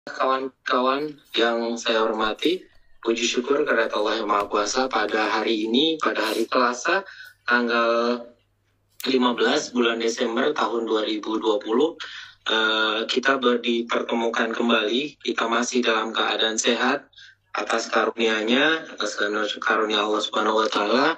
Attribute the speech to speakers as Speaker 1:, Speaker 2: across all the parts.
Speaker 1: Kawan-kawan yang saya hormati, puji syukur kepada Allah Yang Maha Kuasa pada hari ini, pada hari Selasa, tanggal 15 bulan Desember tahun 2020, kita dipertemukan kembali. Kita masih dalam keadaan sehat atas karunia-Nya, atas karunia Allah Subhanahu wa Ta'ala.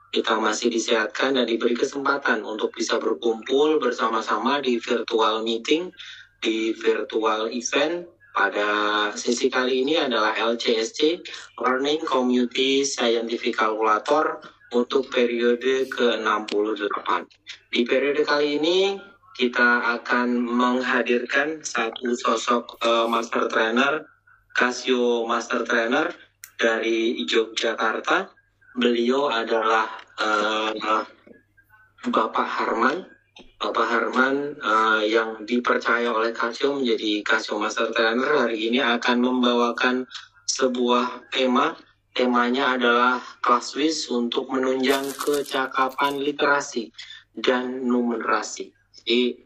Speaker 1: Kita masih disehatkan dan diberi kesempatan untuk bisa berkumpul bersama-sama di virtual meeting, di virtual event. Pada sesi kali ini adalah LCSC, Learning Community Scientific Calculator, untuk periode ke-68. Di periode kali ini, kita akan menghadirkan satu sosok Master Trainer, Casio Master Trainer dari Yogyakarta. Beliau adalah Bapak Harman. Bapak Harman yang dipercaya oleh Casio menjadi Casio Master Trainer hari ini akan membawakan sebuah tema. Temanya adalah Class Wiz untuk menunjang kecakapan literasi dan numerasi. Jadi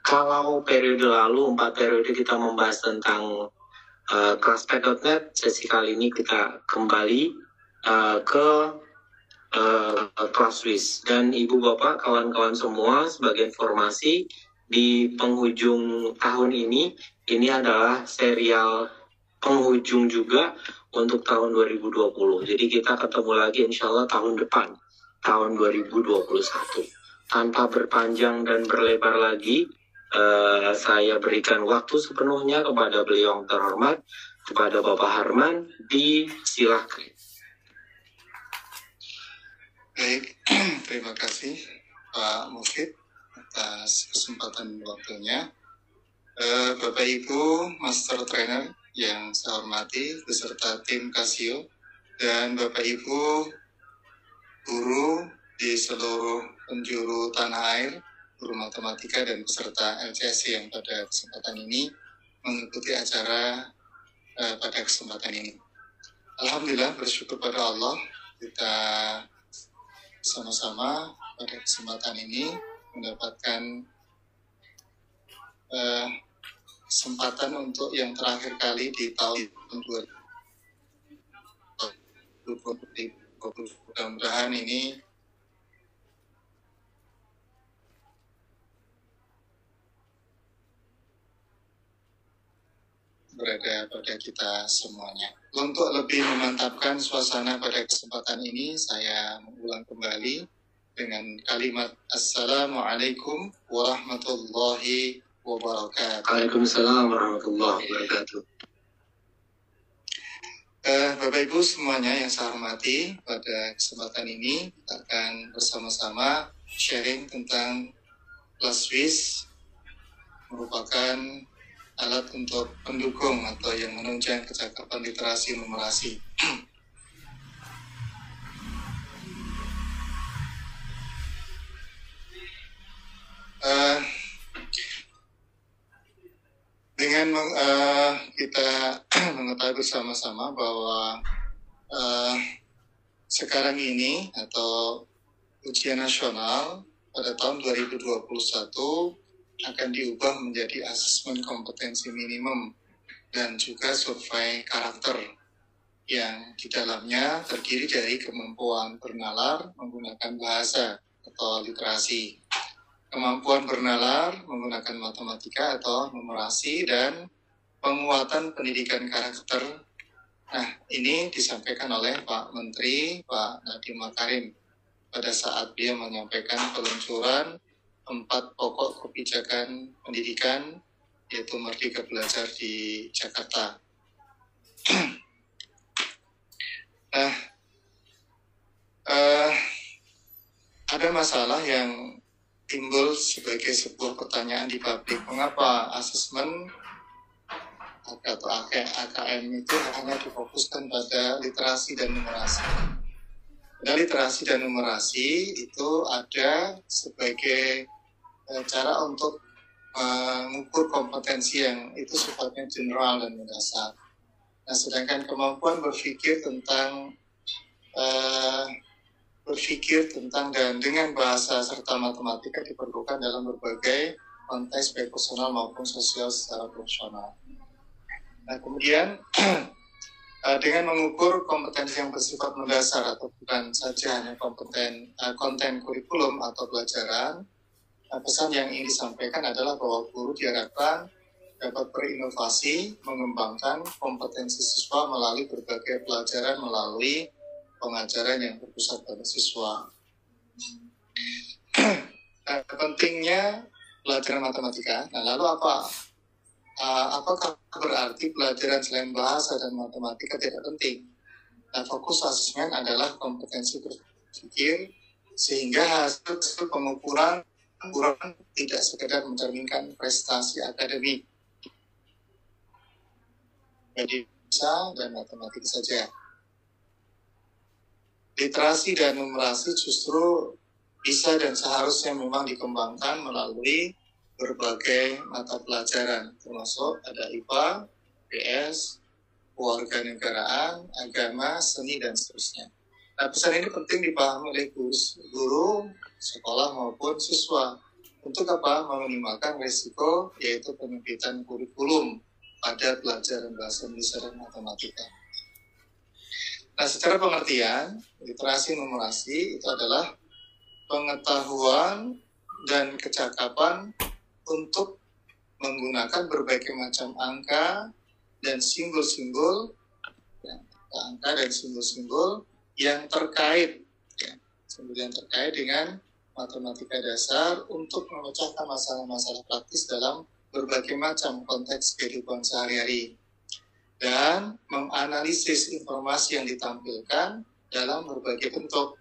Speaker 1: kalau periode lalu 4 periode kita membahas tentang Classpack.net, sesi kali ini kita kembali ke Class Wiz. Dan ibu bapak, kawan-kawan semua, sebagai informasi, di penghujung tahun ini adalah serial penghujung juga untuk tahun 2020. Jadi kita ketemu lagi insya Allah tahun depan, tahun 2021. Tanpa berpanjang dan berlebar lagi, saya berikan waktu sepenuhnya kepada beliau yang terhormat, kepada Bapak Harman. Disilahkan.
Speaker 2: Baik, terima kasih Pak Mufid atas kesempatan waktunya. Bapak Ibu Master Trainer yang saya hormati beserta tim Casio, dan Bapak Ibu guru di seluruh penjuru tanah air, guru matematika dan peserta LCSC yang pada kesempatan ini mengikuti acara pada kesempatan ini. Alhamdulillah, bersyukur pada Allah, kita sama-sama pada kesempatan ini mendapatkan kesempatan untuk yang terakhir kali di tahun 2020. Mudah-mudahan ini berada pada kita semuanya. Untuk lebih memantapkan suasana pada kesempatan ini, saya mengulang kembali dengan kalimat Assalamualaikum warahmatullahi wabarakatuh.
Speaker 1: Waalaikumsalam warahmatullahi wabarakatuh.
Speaker 2: Bapak Ibu semuanya yang saya hormati, pada kesempatan ini kita akan bersama-sama sharing tentang Class Wiz, merupakan alat untuk pendukung atau yang menunjang kecakapan literasi numerasi. Dengan kita mengetahui bersama-sama bahwa sekarang ini atau ujian nasional pada tahun 2021 akan diubah menjadi asesmen kompetensi minimum dan juga survei karakter yang di dalamnya terdiri dari kemampuan bernalar menggunakan bahasa atau literasi, kemampuan bernalar menggunakan matematika atau numerasi, dan penguatan pendidikan karakter. Nah, ini disampaikan oleh Pak Menteri, Pak Nadiem Makarim, pada saat dia menyampaikan peluncuran 4 pokok kebijakan pendidikan, yaitu Merdeka Belajar di Jakarta. Nah, ada masalah yang timbul sebagai sebuah pertanyaan di publik. Mengapa asesmen atau AKM itu hanya difokuskan pada literasi dan numerasi? Pada literasi dan numerasi itu ada sebagai cara untuk mengukur kompetensi yang itu sifatnya general dan mendasar. Nah, sedangkan kemampuan berpikir tentang dan dengan bahasa serta matematika diperlukan dalam berbagai konteks baik personal maupun sosial secara profesional. Nah, kemudian dengan mengukur kompetensi yang bersifat mendasar atau bukan saja hanya konten kurikulum atau pelajaran, pesan yang ingin disampaikan adalah bahwa guru diharapkan dapat berinovasi, mengembangkan kompetensi siswa melalui berbagai pelajaran melalui pengajaran yang berpusat pada siswa. Pentingnya pelajaran matematika. Nah, lalu apakah berarti pelajaran selain bahasa dan matematika tidak penting? Nah, fokus asesmen adalah kompetensi berpikir, sehingga hasil pengukuran tidak sekedar mencerminkan prestasi akademik, jadi bahasa dan matematika saja. Literasi dan numerasi justru bisa dan seharusnya memang dikembangkan melalui berbagai mata pelajaran, termasuk ada IPA, PS, kewarganegaraan, agama, seni, dan seterusnya. Nah, pesan ini penting dipahami oleh guru, sekolah maupun siswa. Untuk apa? Meminimalkan risiko, yaitu penyempitan kurikulum pada pelajaran bahasa Indonesia dan matematika. Nah, secara pengertian, literasi numerasi itu adalah pengetahuan dan kecakapan untuk menggunakan berbagai macam angka dan simbol-simbol, yang terkait, dengan matematika dasar untuk memecahkan masalah-masalah praktis dalam berbagai macam konteks kehidupan sehari-hari dan menganalisis informasi yang ditampilkan dalam berbagai bentuk.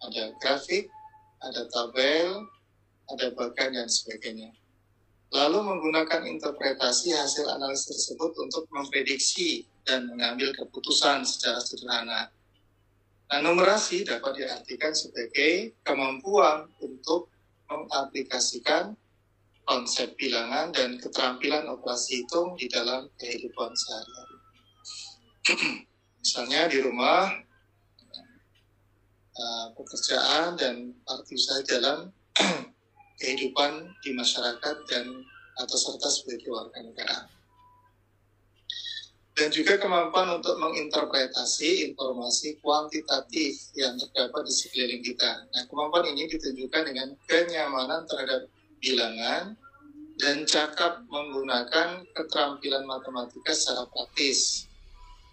Speaker 2: Ada grafik, ada tabel, ada bagan, dan sebagainya. Lalu menggunakan interpretasi hasil analisis tersebut untuk memprediksi dan mengambil keputusan secara sederhana. Nah, numerasi dapat diartikan sebagai kemampuan untuk mengaplikasikan konsep bilangan dan keterampilan operasi hitung di dalam kehidupan sehari-hari. Misalnya di rumah, pekerjaan dan aktivitas dalam kehidupan di masyarakat dan atau serta sebagai warga negara. Dan juga kemampuan untuk menginterpretasi informasi kuantitatif yang terdapat di sekeliling kita. Nah, kemampuan ini ditunjukkan dengan kenyamanan terhadap bilangan dan cakap menggunakan keterampilan matematika secara praktis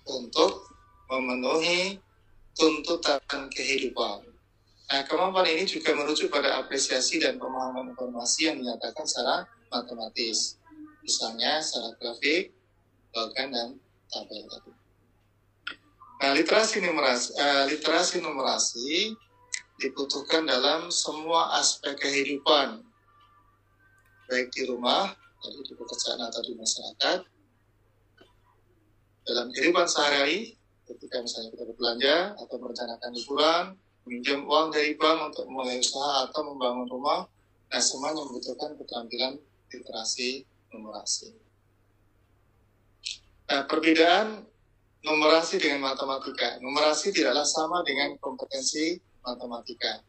Speaker 2: untuk memenuhi tuntutan kehidupan. Nah, kemampuan ini juga merujuk pada apresiasi dan pemahaman informasi yang dinyatakan secara matematis. Misalnya secara grafik, bagan, dan tabel tadi. Nah, literasi numerasi dibutuhkan dalam semua aspek kehidupan, baik di rumah, di pekerjaan atau di masyarakat, dalam kehidupan sehari-hari, ketika misalnya kita berbelanja atau merencanakan liburan, meminjam uang dari bank untuk memulai usaha atau membangun rumah. Nah, semuanya membutuhkan keterampilan literasi numerasi. Nah, perbedaan numerasi dengan matematika. Numerasi tidaklah sama dengan kompetensi matematika.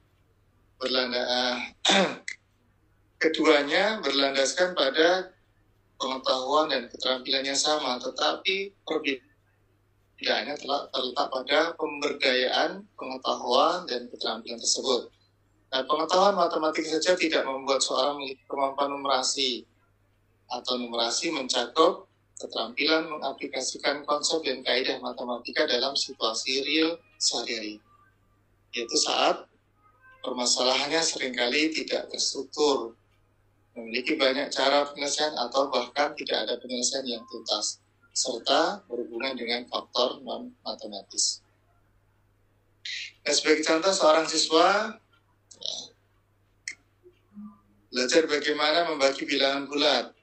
Speaker 2: Keduanya berlandaskan pada pengetahuan dan keterampilan yang sama, tetapi perbedaannya terletak pada pemberdayaan pengetahuan dan keterampilan tersebut. Nah, pengetahuan matematika saja tidak membuat seorang memiliki kemampuan numerasi, atau numerasi mencakup keterampilan mengaplikasikan konsep dan kaidah matematika dalam situasi real sehari-hari, yaitu saat permasalahannya seringkali tidak terstruktur, memiliki banyak cara penyelesaian atau bahkan tidak ada penyelesaian yang tuntas, serta berhubungan dengan faktor non-matematis. Nah, sebagai contoh, seorang siswa belajar bagaimana membagi bilangan bulat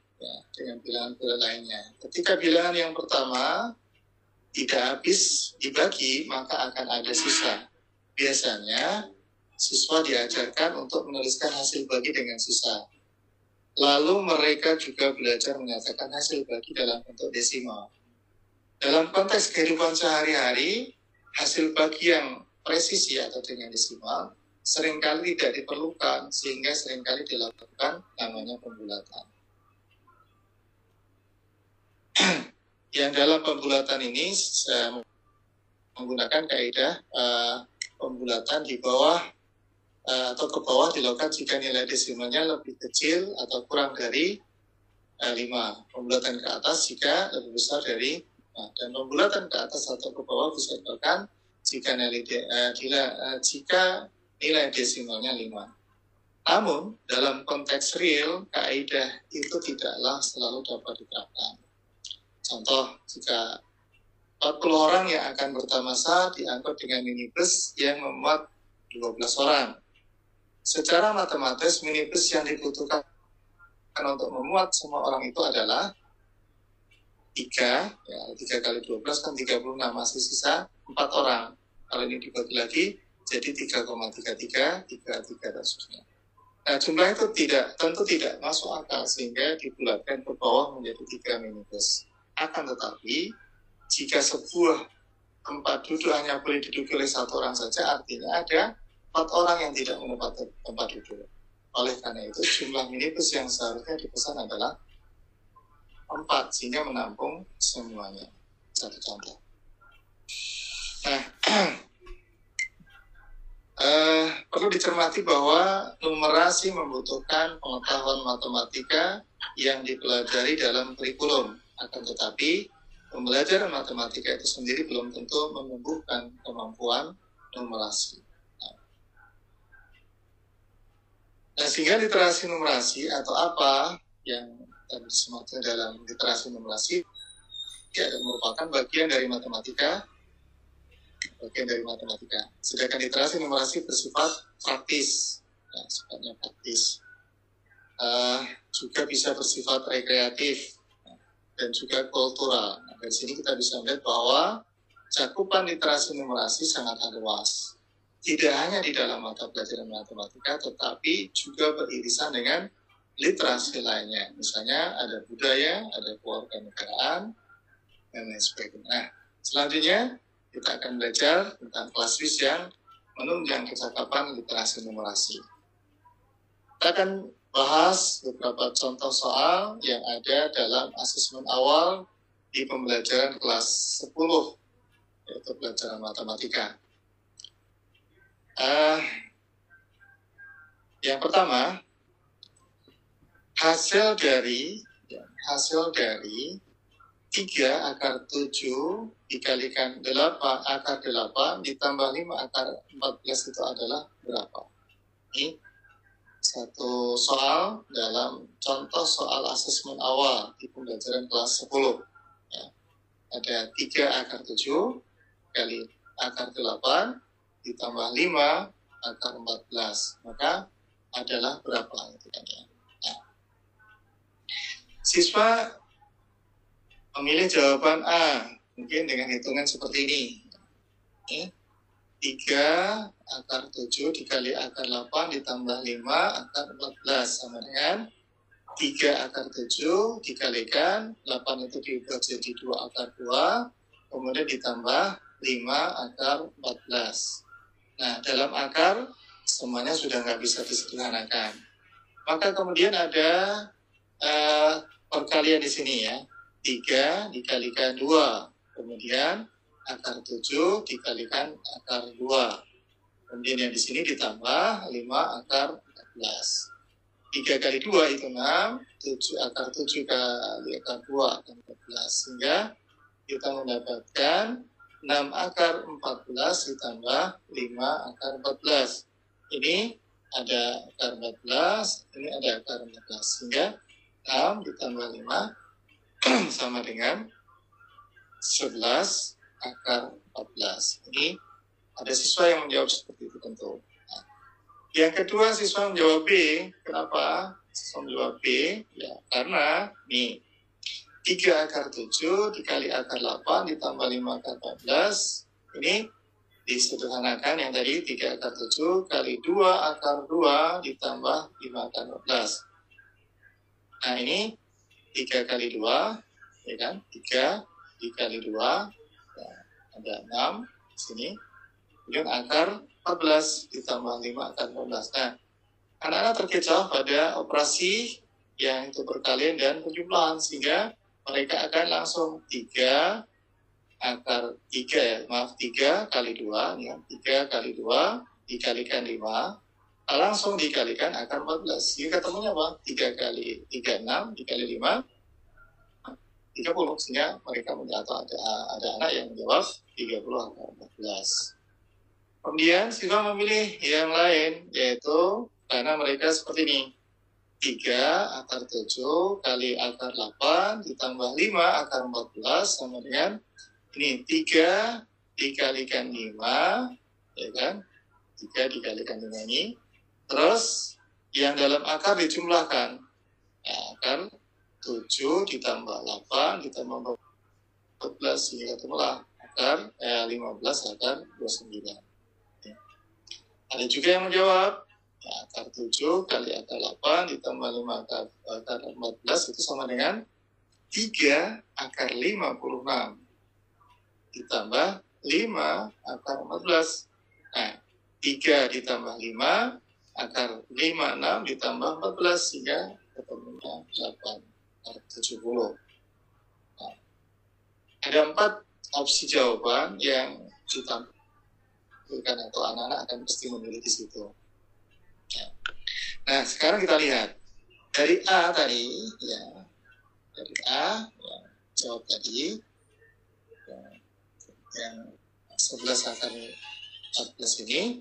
Speaker 2: dengan bilangan bulat lainnya. Ketika bilangan yang pertama tidak habis dibagi, maka akan ada sisa. Biasanya, siswa diajarkan untuk menuliskan hasil bagi dengan sisa. Lalu mereka juga belajar menyatakan hasil bagi dalam bentuk desimal. Dalam konteks kehidupan sehari-hari, hasil bagi yang presisi atau dengan desimal seringkali tidak diperlukan, sehingga seringkali dilakukan namanya pembulatan. Yang dalam pembulatan ini saya menggunakan kaidah pembulatan di bawah atau ke bawah dilakukan jika nilai desimalnya lebih kecil atau kurang dari 5. Pembulatan ke atas jika lebih besar dari 5. Dan pembulatan ke atas atau ke bawah bisa dilakukan jika nilai desimalnya 5. Namun dalam konteks real, kaidah itu tidaklah selalu dapat diterapkan. Contoh, jika 40 orang yang akan bertamasa diangkut dengan minibus yang memuat 12 orang. Secara matematis, minibus yang dibutuhkan untuk memuat semua orang itu adalah 3 kali 12 kan 36, masih sisa 4 orang. Kalau ini dibagi lagi, jadi 3,33, 33 dan seterusnya. Nah, jumlah itu tentu tidak masuk akal, sehingga dibulatkan ke bawah menjadi 3 minibus. Akan tetapi, jika sebuah tempat duduk hanya boleh diduduki oleh 1 orang saja, artinya ada 4 orang yang tidak menempati tempat duduk. Oleh karena itu, jumlah minibus yang seharusnya dipesan adalah 4, sehingga menampung semuanya. Satu contoh. Nah, perlu dicermati bahwa numerasi membutuhkan pengetahuan matematika yang dipelajari dalam kurikulum. Akan tetapi, pembelajaran matematika itu sendiri belum tentu menumbuhkan kemampuan numerasi. Nah, sehingga literasi numerasi atau apa yang disebut dalam literasi numerasi merupakan bagian dari matematika. Sedangkan literasi numerasi bersifat praktis, sifatnya praktis. Juga bisa bersifat rekreatif dan juga kultural. Nah, dari sini kita bisa melihat bahwa cakupan literasi numerasi sangat luas. Tidak hanya di dalam mata pelajaran matematika, tetapi juga beririsan dengan literasi lainnya. Misalnya ada budaya, ada kewarganegaraan, dan lain sebagainya. Nah, selanjutnya kita akan belajar tentang kelas WIS yang menunjang kecakapan literasi numerasi. Kita akan bahas beberapa contoh soal yang ada dalam asesmen awal di pembelajaran kelas 10, yaitu pelajaran matematika. Yang pertama, hasil dari 3 akar 7 dikalikan 8 akar 8 ditambah 5 akar 14 itu adalah berapa? Ini satu soal dalam contoh soal asesmen awal di pembelajaran kelas 10. Ya. Ada 3 akar 7 kali akar 8 ditambah 5 akar 14. Maka adalah berapa? Itu kan ya. Nah. Siswa memilih jawaban A, mungkin dengan hitungan seperti ini. 3 akar 7 dikali akar 8 ditambah 5 akar 14 sama dengan 3 akar 7 dikalikan 8 itu diubah jadi 2 akar 2, kemudian ditambah 5 akar 14. Nah, dalam akar semuanya sudah nggak bisa disederhanakan. Maka kemudian ada perkalian di sini ya. 3 dikalikan 2, kemudian akar 7 dikalikan akar 2. Kemudian yang di sini ditambah 5 akar 14. 3 kali 2 itu 6, 7 akar 7 kali akar 2 akar 14. Sehingga kita mendapatkan 6 akar 14 ditambah 5 akar 14. Ini ada akar 14, ini ada akar 14. Sehingga 6 ditambah 5 sama dengan 11 akar 14. Ini ada siswa yang menjawab seperti itu tentu. Nah, yang kedua siswa menjawab B. Kenapa siswa menjawab B? Ya, karena nih 3 akar 7 dikali akar 8 ditambah 5 akar 14. Ini disederhanakan yang tadi 3 akar 7 kali 2 akar 2 ditambah 5 akar 14. Nah ini 3 kali 2, ya kan? 3 dikali 2, ya, ada 6 di sini. kemudian akar 14 ditambah 5 akar 14. Nah, anak-anak terkecoh pada operasi yang itu perkalian dan penjumlahan, sehingga mereka akan langsung 3 akar 3 3 kali 2 ya, 3 kali 2 dikalikan 5 langsung dikalikan akar 14. Jadi ketemunya apa? 3 kali 3 6 dikali 5 30, sehingga mereka atau ada anak yang menjawab 30 akar 14. Kemudian siswa memilih yang lain, yaitu karena mereka seperti ini. 3 akar 7 kali akar 8 ditambah 5 akar 14 sama dengan ini 3 dikalikan 5, ya kan? 3 dikalikan 5 ini. Terus yang dalam akar dijumlahkan. Ya, akar 7 ditambah 8 ditambah 14 sehingga ketemulah akar 15 akar 29. Ya. Ada juga yang menjawab ya, akar 7 kali akar 8 ditambah 5 akar 14 itu sama dengan 3 akar 56 ditambah 5 akar 14. Nah, 3 ditambah 5 akar 56 ditambah 14 sehingga ketemunya 8 akar 70. Nah, ada 4 opsi jawaban yang ditampilkan atau anak-anak akan pasti memilih di situ. Nah, sekarang kita lihat dari A tadi, ya, dari A ya, jawab tadi ya, yang 11 akar 14 ini,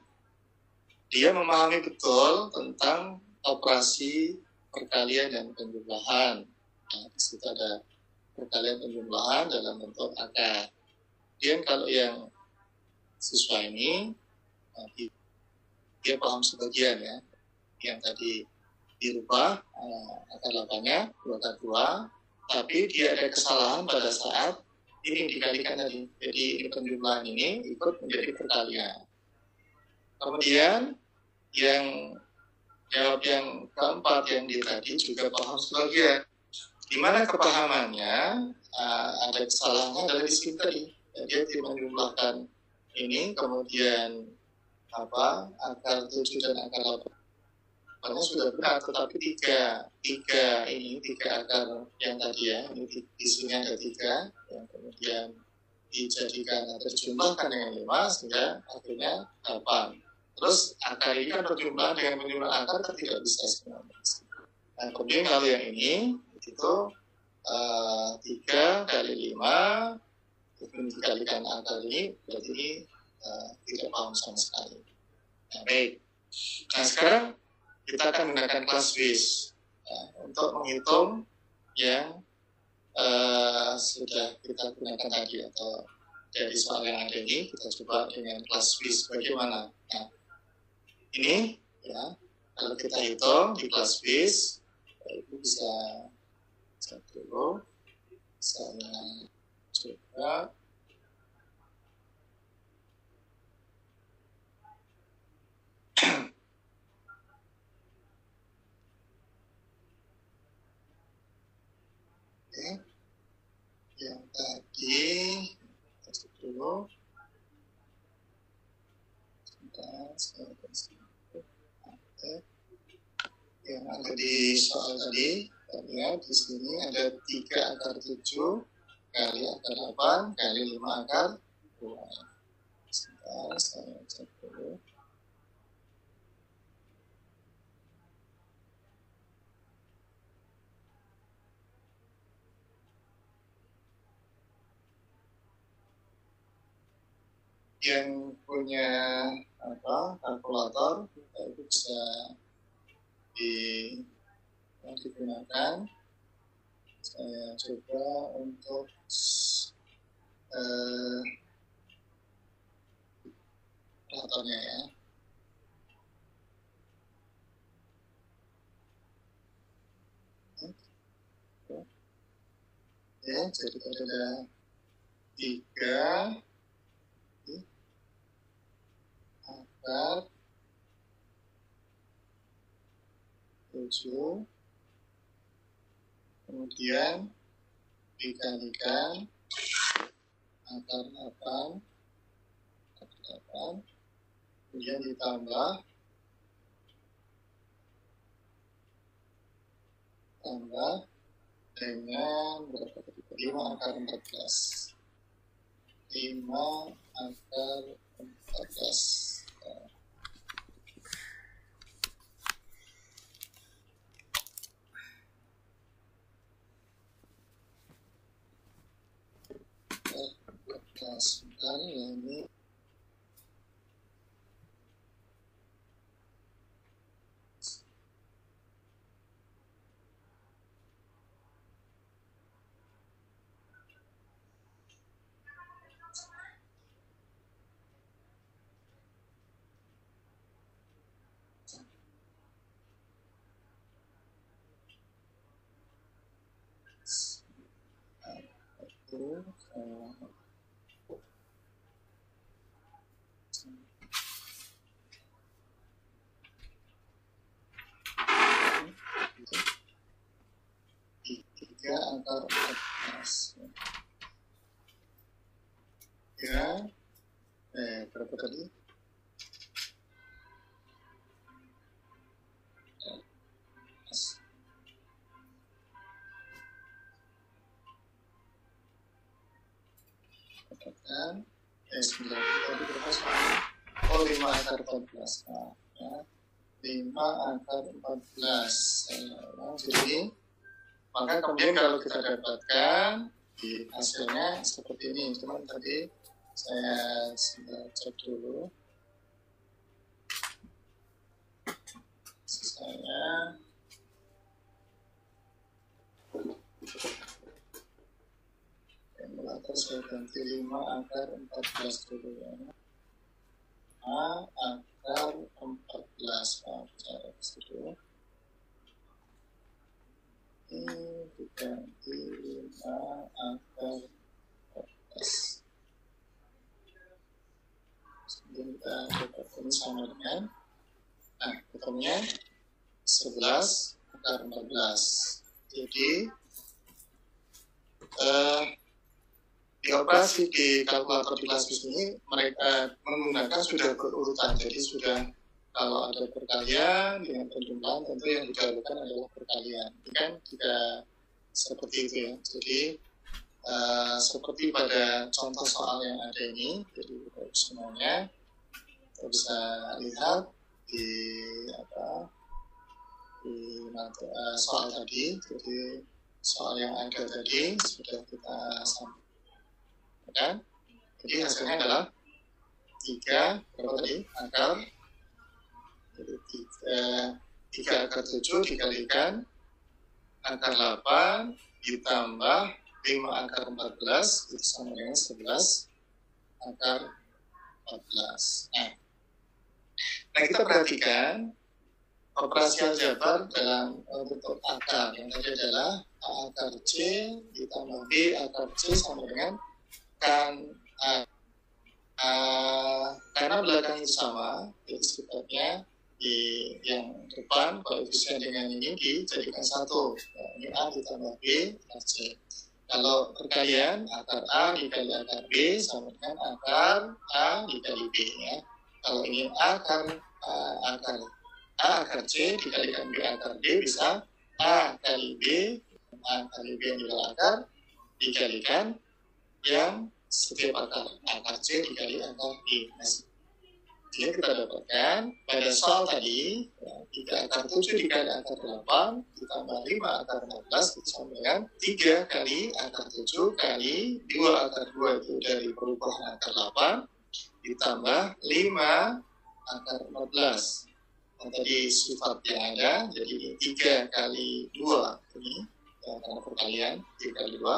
Speaker 2: dia memahami betul tentang operasi perkalian dan penjumlahan. Nah, di situ ada perkalian penjumlahan dalam bentuk akar. Kemudian kalau yang siswa ini, dia paham sebagian ya, yang tadi dirubah akar 8-nya 2 akar 2, tapi dia ada kesalahan pada saat ini dikalikan tadi. Jadi ini penjumlahan ini ikut menjadi perkalian. Kemudian yang jawab yang keempat yang di tadi juga paham sebagian. Di mana kepahamannya ada kesalahannya adalah di sini tadi. Dia tidak menjumlahkan ini, kemudian akar 7 dan akar 8 sudah benar, tetapi tiga akar yang tadi ya, ini di sini ada 3 yang kemudian dijadikan atau dijumlahkan dengan 5 sehingga akhirnya 8. Terus akar ini kan berjumlah dengan penjumlahan akar kan tidak bisa sebenarnya. Nah, kemudian kalau yang ini itu 3 kali 5 itu dikalikan akar ini, berarti ini tidak paham sama sekali. Nah, baik. Nah, sekarang kita akan menggunakan kelas WIS untuk menghitung yang sudah kita gunakan tadi, atau dari soal yang ada ini kita coba dengan kelas WIS bagaimana. Nah, ini ya, kalau kita hitung di kelas WIS itu bisa dulu saya coba yang tadi dulu yang ada di soal tadi, lihat di sini ada 3 akar 7 kali akar 8 kali 5 akar 2. Sebentar, saya cek dulu. Yang punya kalkulator itu bisa digunakan. Saya coba untuk kalkulatornya ya. Ya, jadi ada 3 akar 7 kemudian dikalikan akar 8 kemudian ditambah dengan berapa tadi? 5 akar 14. 5 akar 14. Sebentar ya, ini tiga akar 14 ya, berapa tadi? Katakan 9 tadi berapa soalnya? Oh, 5 akar 14. Nah, ya. 5 akar 14. Jadi maka kemudian kalau kita dapatkan di hasilnya seperti ini. Cuman tadi saya cek dulu. Saya emulator saya ganti 5 akar 14 dulu ya. 5 akar 14. Cara ke situ. Ini diganti 5 akar 14. Kemudian kita dapat ini sama dengan, nah ketemunya 11 akar 14. Jadi di operasi di kalkulator di Lasus ini mereka menggunakan sudah berurutan. Jadi sudah kalau ada perkalian dengan penjumlahan tentu yang didahulukan adalah perkalian. Ini kan tidak seperti itu ya. Jadi seperti pada contoh soal yang ada ini, jadi semuanya kita bisa lihat di soal tadi. Jadi soal yang ada tadi sudah kita sampaikan. Jadi hasilnya adalah 3 berapa tadi? Akar. Jadi 3 akar 7 dikalikan akar 8 ditambah 5 akar 14 itu sama dengan 11 akar 14. Nah kita perhatikan operasi aljabar dalam bentuk akar. Yang tadi adalah A akar C ditambah B akar C sama dengan kan A. Karena belakangnya sama, jadi sebetulnya di yang depan koefisien dengan ini dijadikan 1. Ini A ditambah B akar C. Kalau perkalian akar A dikali akar B sama dengan akar A dikali B ya. Kalau ini akar C dikalikan B akar B bisa A kali B kali B yang di akar dikalikan yang setiap akar C dikali akar B. Nah, jadi kita dapatkan pada soal tadi 3 akar 7 dikali akar 8 ditambah 5 akar 14 itu sama dengan 3 kali akar 7 kali 2 akar 2 itu dari perubahan akar 8 ditambah 5 akar 14. Nah, tadi sifatnya ada, jadi 3 kali 2 ini karena perkalian 3 kali 2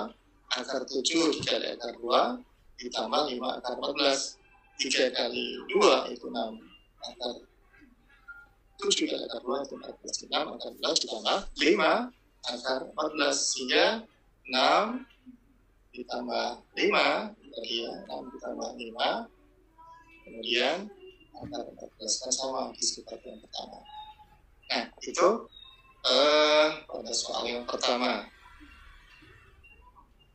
Speaker 2: akar 7 dikali akar 2 ditambah 5 akar 14. 3 kali 2 itu 6 akar 7 dikali akar 2 itu 14. 6 akar 14 ditambah 5 akar 14 sehingga 6 ditambah 5 tadi ya, 6 ditambah 5 kemudian akar 14 kan sama di sifat yang pertama. Nah itu pada soal yang pertama.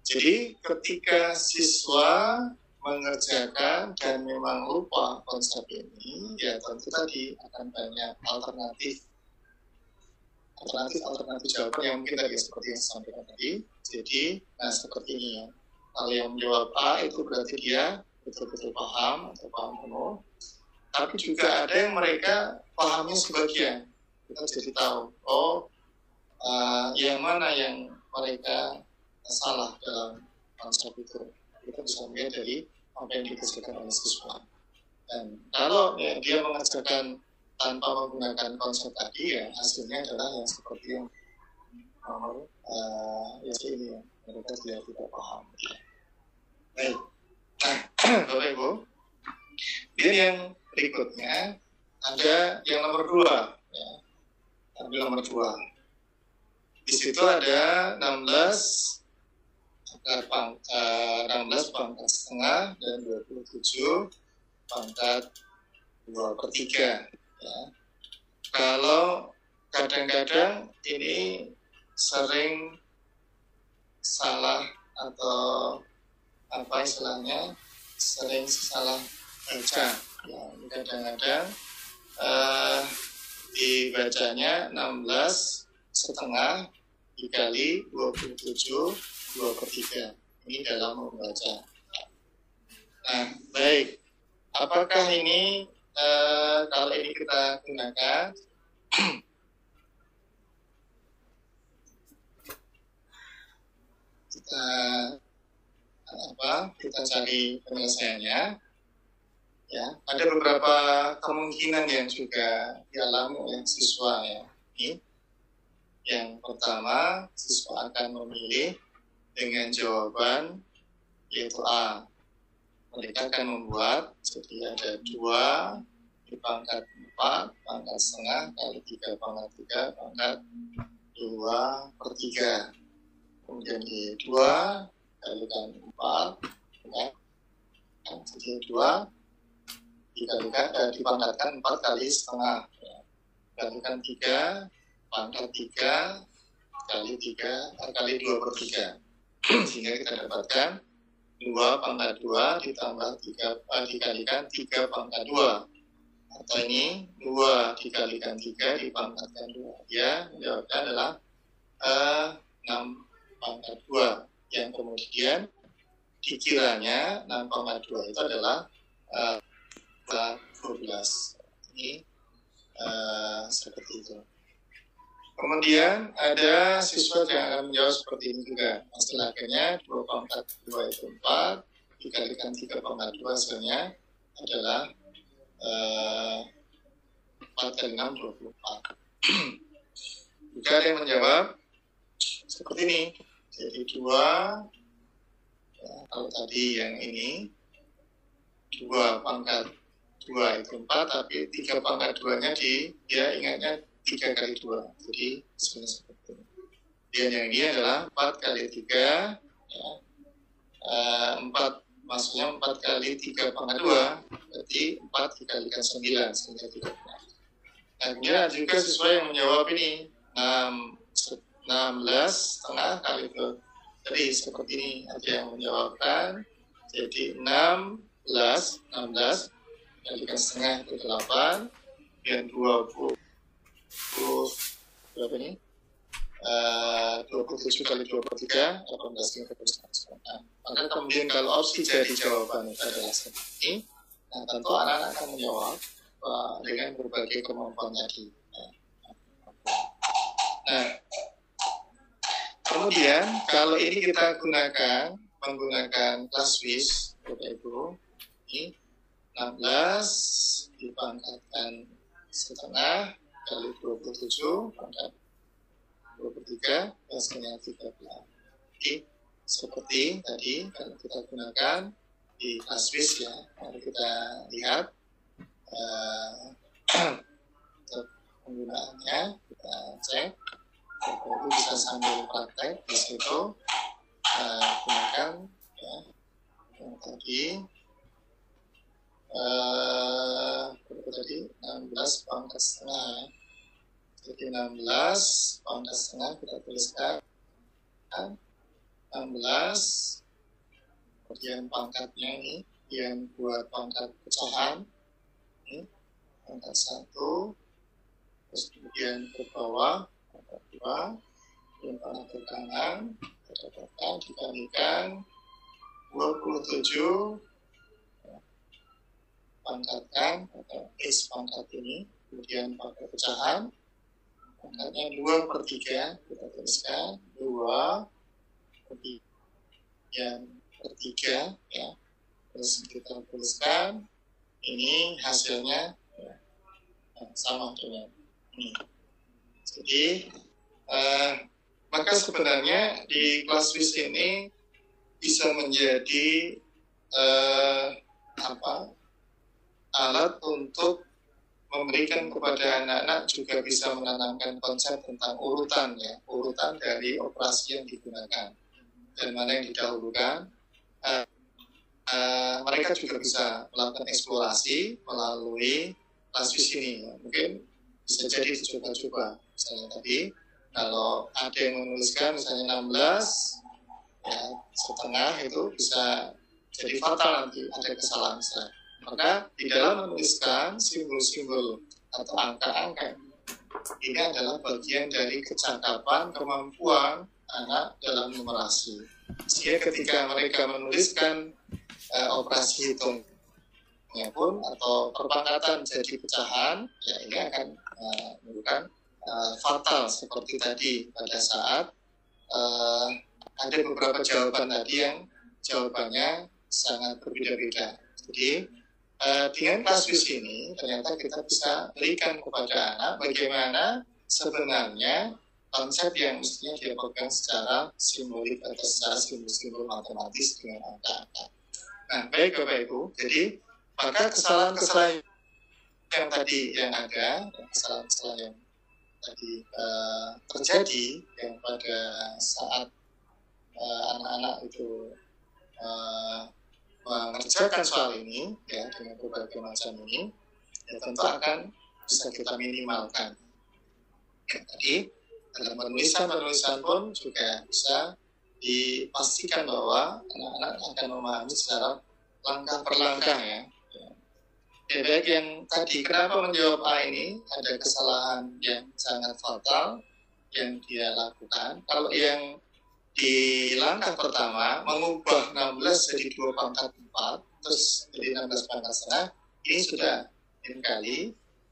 Speaker 2: Jadi ketika siswa mengerjakan dan memang lupa konsep ini, ya tentu tadi akan banyak alternatif jawaban yang mungkin tadi seperti yang saya sampaikan tadi. Jadi, seperti ini ya. Kalau yang menjawab A itu berarti dia betul-betul paham atau paham penuh. Tapi juga ada yang mereka pahamnya sebagian. Kita jadi tahu, yang mana yang mereka salah dalam konsep itu. Kita bisa melihat dari apa yang dikerjakan oleh siswa. Dan kalau ya, dia mengerjakan tanpa menggunakan konsep tadi, ya hasilnya adalah yang seperti yang nomor ini ya, mereka tidak paham. Baik. Nah, Bapak Ibu, kemudian yang berikutnya ada yang nomor 2. Ya. Ambil nomor 2. Di situ ada 16 pangkat setengah dan 27 pangkat 2/3. Ya. Kalau kadang-kadang ini sering salah atau apa istilahnya, sering salah baca. Ya, kadang-kadang dibacanya 16,5 dikali 27 2/3. Ini dalam membaca. Nah, baik. Apakah ini kalau ini kita gunakan kita cari penyelesaiannya. Ya, ada beberapa kemungkinan yang juga dialami oleh siswa ya. Ini yang pertama, siswa akan memilih dengan jawaban yaitu A. Mereka akan membuat, jadi ada 2 di pangkat 4, pangkat setengah kali 3 pangkat 3, pangkat 2/3. Kemudian di 2 kalikan 4, ya. Jadi 2 dipangkatkan 4 kali setengah. Ya. Kalikan 3, pangkat 3 kali 2/3. Sehingga kita dapatkan 2 pangkat 2 ditambah 3 dikalikan 3 pangkat 2. Atau ini 2 dikalikan 3 dipangkatkan 2. Ya, jawabannya adalah 6 pangkat 2. Yang kemudian dikiranya 6 pangkat 2 itu adalah 12. Ini seperti itu. Kemudian ada siswa yang akan menjawab seperti ini juga. Hasil akhirnya 2 pangkat 2 itu 4, dikalikan 3 pangkat 2 hasilnya adalah 4 kali 6, 24. Juga ada yang menjawab seperti ini. Jadi 2, ya, kalau tadi yang ini 2 pangkat 2 itu 4, tapi 3 pangkat 2-nya dia ingatnya 3 kali 2. Jadi sebenarnya seperti ini. Dan yang ini adalah 4 kali 3, ya. 4 maksudnya 4 kali 3 pangkat 2, berarti 4 dikalikan 9 sehingga 3. Nah, kemudian juga siswa yang menjawab ini 16,5 kali 2. Jadi seperti ini ada yang menjawabkan. Jadi 16 kalikan setengah itu 8, dan 20 berapa ini? 27 kali 2/3, 18,5. Maka kemudian kalau opsi jadi jawaban itu adalah seperti ini, nah tentu anak-anak akan menjawab dengan berbagai kemampuan tadi. Nah, kemudian kalau ini kita menggunakan class-wise, Bapak Ibu, ini 16 dipangkatkan setengah kali 27 pangkat 2/3 hasilnya 13. Jadi seperti tadi kalau kita gunakan di class-wise ya, mari kita lihat untuk penggunaannya, kita cek. Itu bisa sambil praktek di situ gunakan ya, yang tadi berapa tadi 16 pangkat setengah ya. Jadi 16 pangkat setengah kita tuliskan 16 kemudian pangkatnya ini, yang buat pangkat pecahan, ini pangkat 1, terus kemudian ke bawah, pangkat 2, kemudian pangkat ke kanan, kata-kata dikalikan 27, pangkatkan atau base pangkat ini, kemudian pangkat pecahan, pangkatnya 2/3, kita tuliskan 2 kemudian per 3, ya. Terus kita tuliskan ini hasilnya ya, sama dengan ini. Jadi maka sebenarnya di kelas WIS ini bisa menjadi alat untuk memberikan kepada anak-anak, juga bisa menanamkan konsep tentang urutan, ya, urutan dari operasi yang digunakan dan mana yang didahulukan. Mereka juga bisa melakukan eksplorasi melalui kelas WIS ini, ya. Mungkin bisa jadi dicoba-coba. Misalnya tadi kalau ada yang menuliskan misalnya 16 ya, setengah, itu bisa jadi fatal, nanti ada kesalahan. Maka di dalam menuliskan simbol-simbol atau angka-angka ini adalah bagian dari kecakapan, kemampuan anak dalam numerasi. Sehingga ketika mereka menuliskan operasi hitungnya pun atau perpangkatan jadi pecahan, ya ini akan menunjukkan fatal seperti tadi pada saat ada beberapa jawaban tadi yang jawabannya sangat berbeda-beda. Jadi dengan kelas WIS ini ternyata kita bisa berikan kepada anak bagaimana sebenarnya konsep yang mestinya dia pegang secara simbolik atau secara simbol-simbol matematis dengan angka-angka. Nah, baik Bapak Ibu, jadi maka kesalahan-kesalahan yang tadi yang ada, kesalahan-kesalahan yang tadi terjadi yang pada saat anak-anak itu mengerjakan soal ini, ya, dengan berbagai macam ini, ya, tentu akan bisa kita minimalkan. Ya, tadi dalam penulisan pun juga bisa dipastikan bahwa anak-anak akan memahami secara langkah per langkah, ya. Ya, baik yang tadi, kenapa menjawab A ini ada kesalahan yang sangat fatal yang dia lakukan. Kalau yang di langkah pertama mengubah 16 jadi 2/4, terus jadi 16 pangkat setengah, ini sudah kali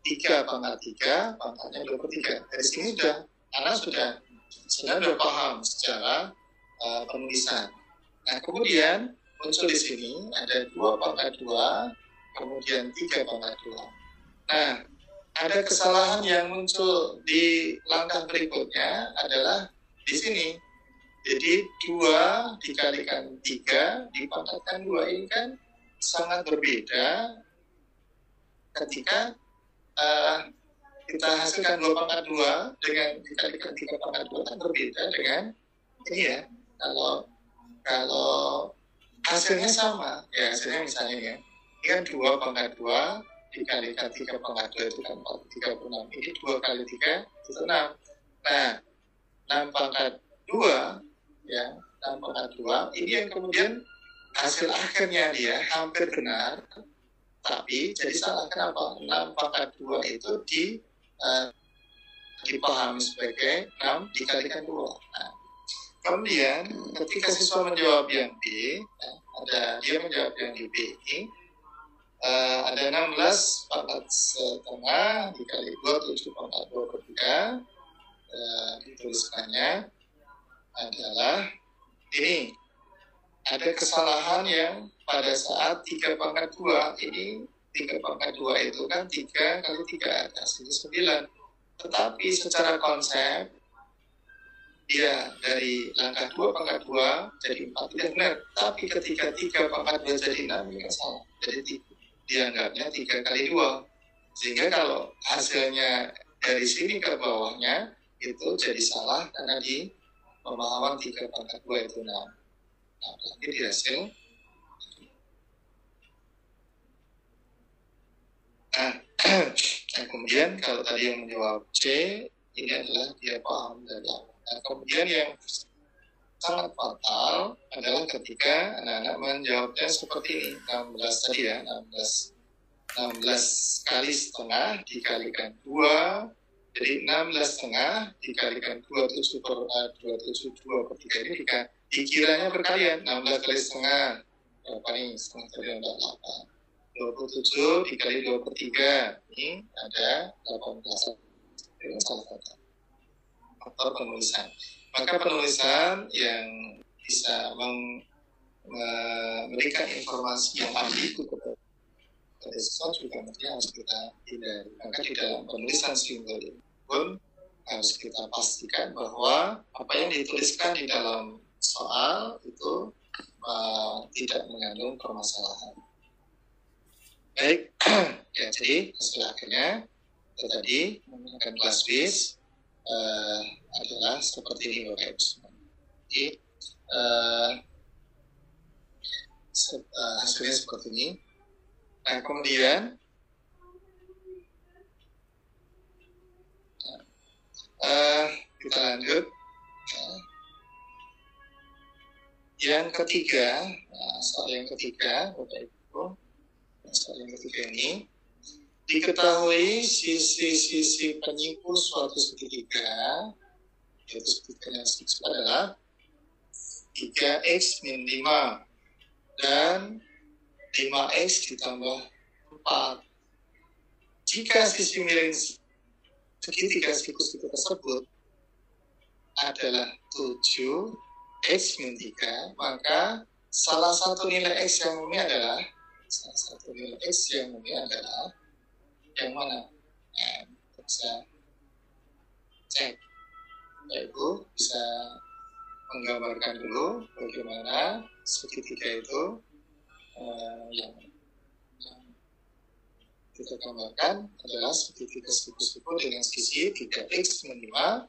Speaker 2: 3/3, pangkatnya 2/3. Dari sini anak sudah paham secara penulisan. Nah, kemudian muncul di sini ada 2/2, kemudian 3/2. Nah, ada kesalahan yang muncul di langkah berikutnya adalah di sini. Jadi 2 dikalikan 3 dipangkatkan 2 ini kan sangat berbeda ketika kita hasilkan 2/2 dengan dikalikan 3/2 kan berbeda dengan ini, ya. Kalau hasilnya sama, ya hasilnya misalnya ya, ini kan 2/2 dikalikan 3/2 itu kan 36. Ini 2 kali 3 itu 6. Nah, 6/2 ya, 6/2 ini yang kemudian hasil akhirnya dia hampir benar, tapi jadi salah. Kenapa? 6/2 itu dipahami sebagai 6 dikalikan 2. Nah, kemudian ketika siswa menjawab yang B, dia menjawab yang di B ini, ada 16 pangkat setengah dikali 2, 7/2/3. Dituliskannya adalah ini, ada kesalahan yang pada saat 3/2, ini 3/2 itu kan 3 kali 3 hasilnya 9. Tetapi secara konsep dia dari langkah 2/2 jadi 4 tidak benar. Tapi ketika 3/2 jadi 6 ini salah. Jadi dianggapnya 3 kali 2. Sehingga kalau hasilnya dari sini ke bawahnya itu jadi salah karena di pemahaman 3/2 itu 6. Nah, ini di hasil. Nah, kemudian kalau tadi yang menjawab C, ini adalah dia paham dari awal. Nah, kemudian yang sangat fatal adalah ketika anak-anak menjawabnya seperti ini. 16 tadi ya, 16 kali setengah dikalikan 2, jadi 16 setengah dikalikan 27 per 3 ini dikiranya perkalian. 16 kali setengah berapa nih? Setengah dari 8. 27 dikali 2 per 3 ini ada 18. Ini salah satu faktor penulisan. Maka penulisan yang bisa memberikan informasi yang ambigu kepada siswa juga mestinya harus kita hindari. Maka di dalam penulisan simbol pun harus kita pastikan bahwa apa yang dituliskan di dalam soal itu tidak mengandung permasalahan. Baik, ya, jadi hasil akhirnya itu tadi menggunakan class base adalah seperti ini Bapak Ibu semua. Jadi hasilnya seperti ini. Nah, kemudian kita lanjut. Yang ketiga, soal yang ketiga, Bapak Ibu, soal yang ketiga ini, diketahui sisi-sisi penyimpul suatu segitiga, yaitu segitiga yang adalah 3x min 5 dan 5x ditambah 4. Jika sisi miring segitiga siku-siku tersebut adalah 7x min 3, maka salah satu nilai x yang umumnya adalah yang mana? Bisa cek. Ibu bisa menggambarkan dulu bagaimana segitiga itu yang kita gambarkan adalah segitiga siku-siku dengan sisi 3x min 5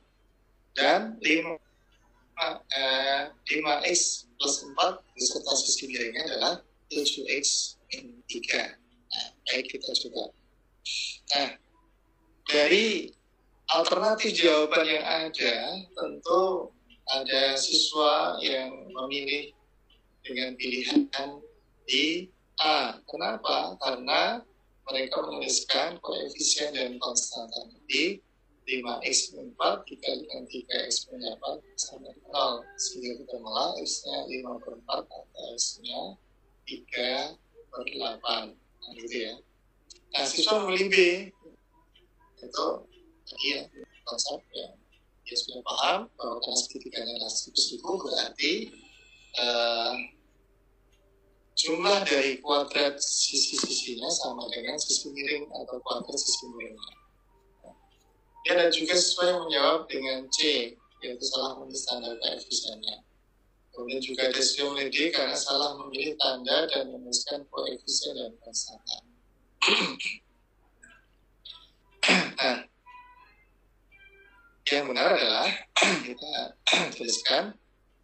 Speaker 2: dan 5x plus 4 beserta sisi miringnya adalah 7x min 3. Nah, baik kita coba. Nah, dari alternatif jawaban yang ada, tentu ada siswa yang memilih dengan pilihan di A. Kenapa? Karena mereka menuliskan koefisien dan konstanta di 5x min 4 dikalikan 3x min 8 sama dengan 0. Sehingga kita malah x-nya 5 per 4 atau x-nya 3 per 8. Nah, gitu ya. Nah, siswa memilih B. Itu tadi ya, konsep yang dia sudah paham bahwa karena segitiganya adalah siku-siku berarti jumlah dari kuadrat sisi-sisinya sama dengan sisi miring atau kuadrat sisi miringnya. Ya, dan juga siswa yang menjawab dengan C, yaitu salah memilih tanda koefisiennya. Kemudian juga ada siswa yang memilih D karena salah memilih tanda dan menuliskan koefisien dan konstanta. Nah, yang benar adalah kita tuliskan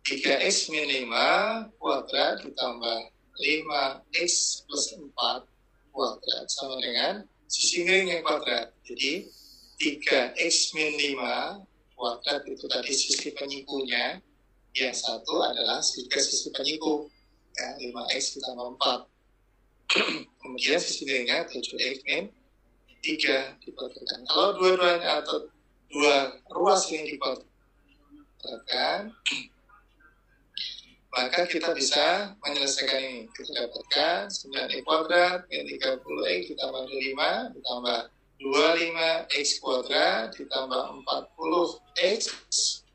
Speaker 2: 3x min 5 kuadrat ditambah 5x plus 4 kuadrat sama dengan sisi miringnya kuadrat. Jadi 3x min 5 kuadrat itu tadi sisi penyikunya, yang satu adalah sisi penyiku, ya, 5x ditambah 4. Kemudian sisi miringnya 7x min 3 dikuadratkan. Kalau dua-duanya atau dua ruas ini dikuadratkan, maka kita bisa menyelesaikan ini. Kita dapatkan 9x kuadrat min 30x ditambah 25 ditambah 25x kuadrat ditambah 40x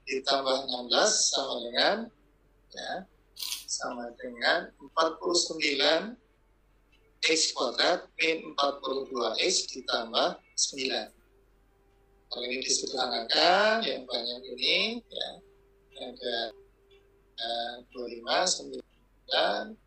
Speaker 2: ditambah 16 sama dengan 49 x kuadrat min 42x ditambah 9. Kalau ini disederhanakan, yang banyak ini ya, ada 25, 9,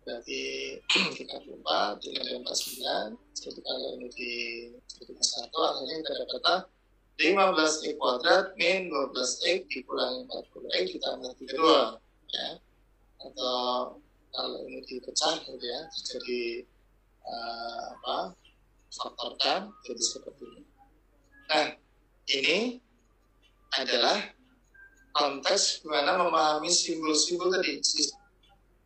Speaker 2: berarti 34, dengan 49. Jadi kalau ini dijadikan 1, akhirnya kita dapat 15x kuadrat min 12x dikurangi 40x ditambah 32. Ya. Atau kalau ini dipecah gitu ya, jadi faktorkan jadi seperti ini. Nah, ini adalah konteks gimana memahami simbol-simbol tadi,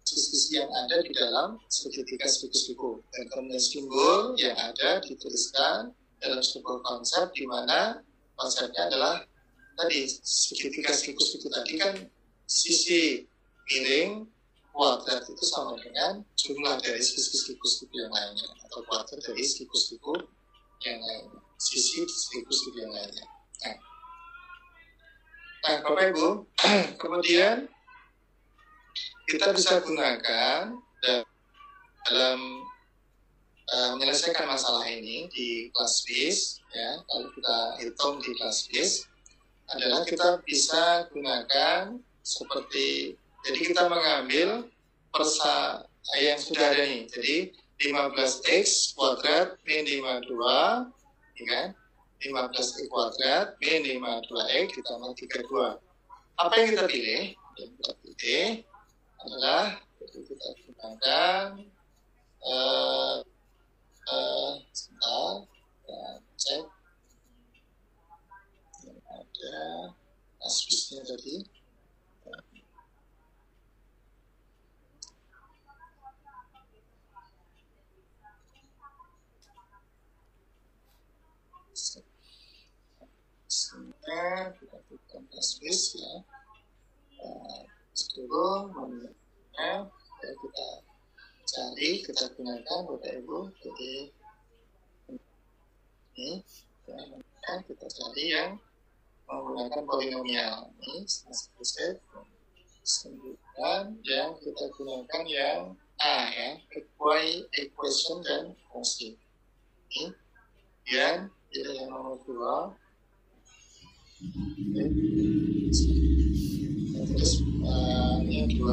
Speaker 2: sisi yang ada di dalam segitiga siku-siku, dan kemudian simbol yang ada dituliskan dalam sebuah konsep di mana konsepnya adalah tadi segitiga siku-siku tadi kan sisi miring kuadrat itu sama dengan jumlah dari sisi siku-siku yang lainnya atau kuadrat dari siku-siku yang lainnya, sisi siku-siku yang lainnya. Nah, Bapak Ibu, kemudian kita bisa gunakan dalam menyelesaikan masalah ini di kelas BIS, ya. Kalau kita hitung di kelas BIS adalah kita bisa gunakan seperti, jadi kita mengambil yang sudah ada nih. Jadi 15x kuadrat min 52, ya kan? 15x kuadrat min 52x ditambah 32. Apa yang kita pilih? Yang kita pilih adalah kita gunakan sebentar, kita cek yang ada aspesnya tadi. Kita bukan aspes ya. Seluruh momennya kita cari, kita gunakan Bapak Ibu. Jadi ini ya, kita cari yang menggunakan polinomial. Ini set yang kita gunakan yang A ya, equation dan fungsi. Ini dan pilih yang nomor 2. Terus ini 2.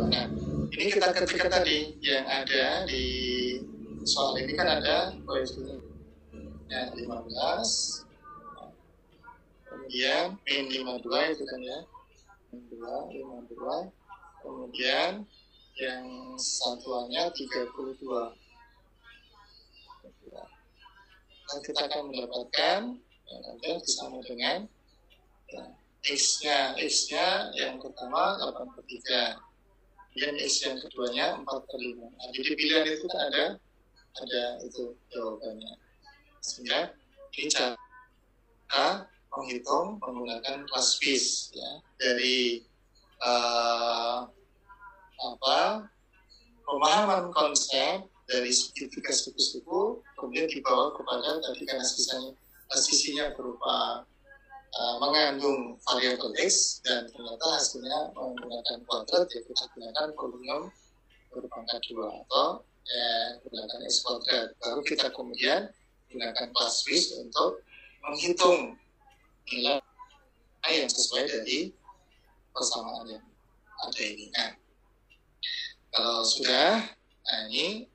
Speaker 2: Nah, ini kita ketikkan tadi yang ada di soal ini kan ada koefisiennya 15, kemudian min 52 itu kan ya, min 52, kemudian yang satuannya 32. Dan kita akan mendapatkan yang ada sama dengan X-nya yang pertama 8/3, dan X yang keduanya 4/5. Nah, jadi pilihan itu kan ada itu jawabannya. Sehingga ini cara menghitung menggunakan kelas BIS ya, dari pemahaman konsep dari segitiga siku-siku kemudian dibawa kepada tadi karena sisinya berupa mengandung variabel X dan ternyata hasilnya menggunakan kuadrat, ya kita gunakan polinom berpangkat 2 atau gunakan X kuadrat. Baru kita kemudian gunakan kelas BIS untuk menghitung nilai yang sesuai dari persamaan yang ada ini. Nah, kalau sudah, nah ini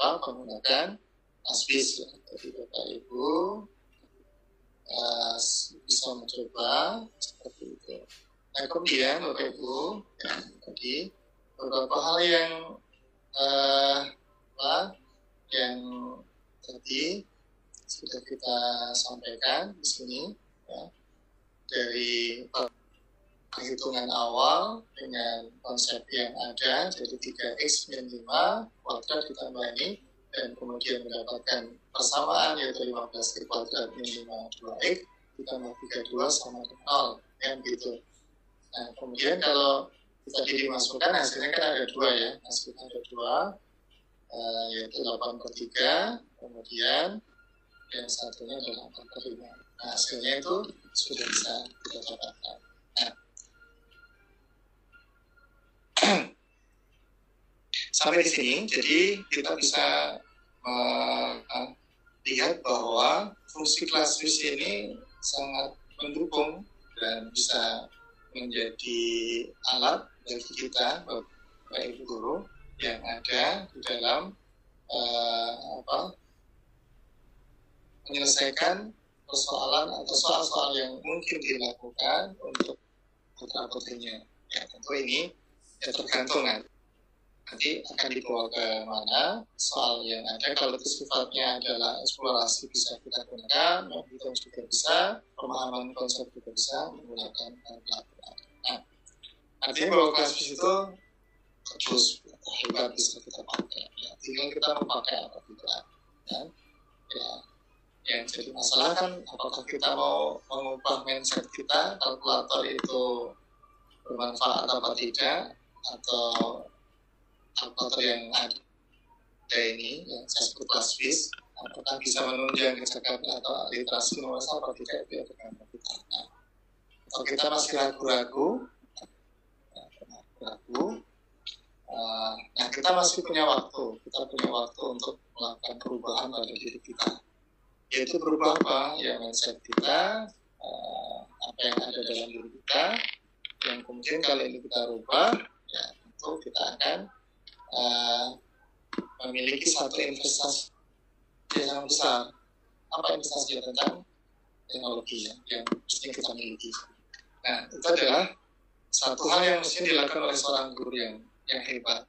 Speaker 2: menggunakan kelas BIS ya. Jadi Bapak Ibu bisa mencoba seperti itu. Nah, kemudian Bapak Ibu tadi beberapa hal yang yang tadi sudah kita sampaikan di sini ya, dari perhitungan awal dengan konsep yang ada dari 3x min 5 kuadrat ditambah ini, dan kemudian mendapatkan persamaan yaitu 15x kuadrat min 52x ditambah 32 sama dengan 0 kan gitu. Nah, kemudian kalau tadi dimasukkan hasilnya kan ada 2 ya, hasilnya ada 2 yaitu 8/3, kemudian yang satunya adalah 4/5. Nah, hasilnya itu sudah bisa kita dapatkan. Nah, sampai di sini, jadi kita bisa melihat bahwa fungsi kelas BIS ini sangat mendukung dan bisa menjadi alat bagi kita, Bapak Ibu Guru, yang ada di dalam menyelesaikan persoalan atau soal-soal yang mungkin dilakukan untuk putra-putrinya. Ya, tentu ini ya tergantung kan nanti akan dibawa ke mana soal yang ada. Kalau itu sifatnya adalah eksplorasi bisa kita gunakan, menghitung juga bisa, pemahaman konsep juga bisa menggunakan pelajaran. Nah, artinya bahwa kelas bis itu terus hebat bisa kita pakai. Ya, tinggal kita memakai apa tidak. Kan? Ya, yang jadi masalah kan apakah kita mau mengubah mindset kita, kalkulator itu bermanfaat apa tidak, atau kalkulator yang ada ini yang saya sebut kelas bis apakah bisa menunjang kecakapan atau literasi nuansa atau tidak, itu tergantung kita. Nah, kalau kita masih ragu-ragu, nah kita masih punya waktu, untuk melakukan perubahan pada diri kita. Yaitu berubah apa? Ya mindset kita, apa yang ada dalam diri kita, yang kemudian kalau ini kita rubah, ya tentu kita akan memiliki satu investasi yang besar. Apa investasi tentang teknologi yang mesti kita miliki. Nah, itu adalah satu hal yang mesti dilakukan oleh seorang guru yang hebat.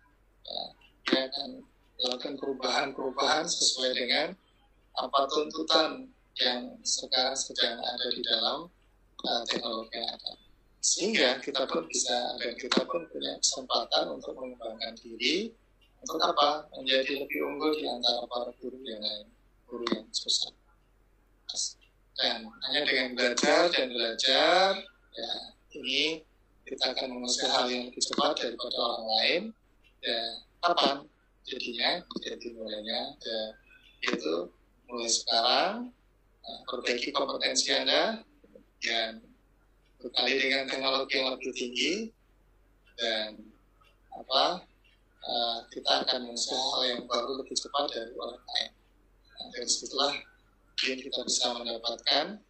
Speaker 2: Dia akan melakukan perubahan sesuai dengan apa tuntutan yang sekarang sedang ada di dalam teknologi yang ada. Sehingga kita pun punya kesempatan untuk mengembangkan diri untuk apa? Menjadi lebih unggul di antara para guru yang lain, guru yang susah. Dan hanya dengan belajar, ya ini kita akan menghasilkan hal yang lebih cepat daripada orang lain. Ya, kapan? Jadi mulainya, yaitu mulai sekarang, perbaiki kompetensi Anda, dan berkali dengan teknologi yang lebih tinggi, dan kita akan menghasilkan hal yang baru lebih cepat dari orang lain. Dari situlah kita bisa mendapatkan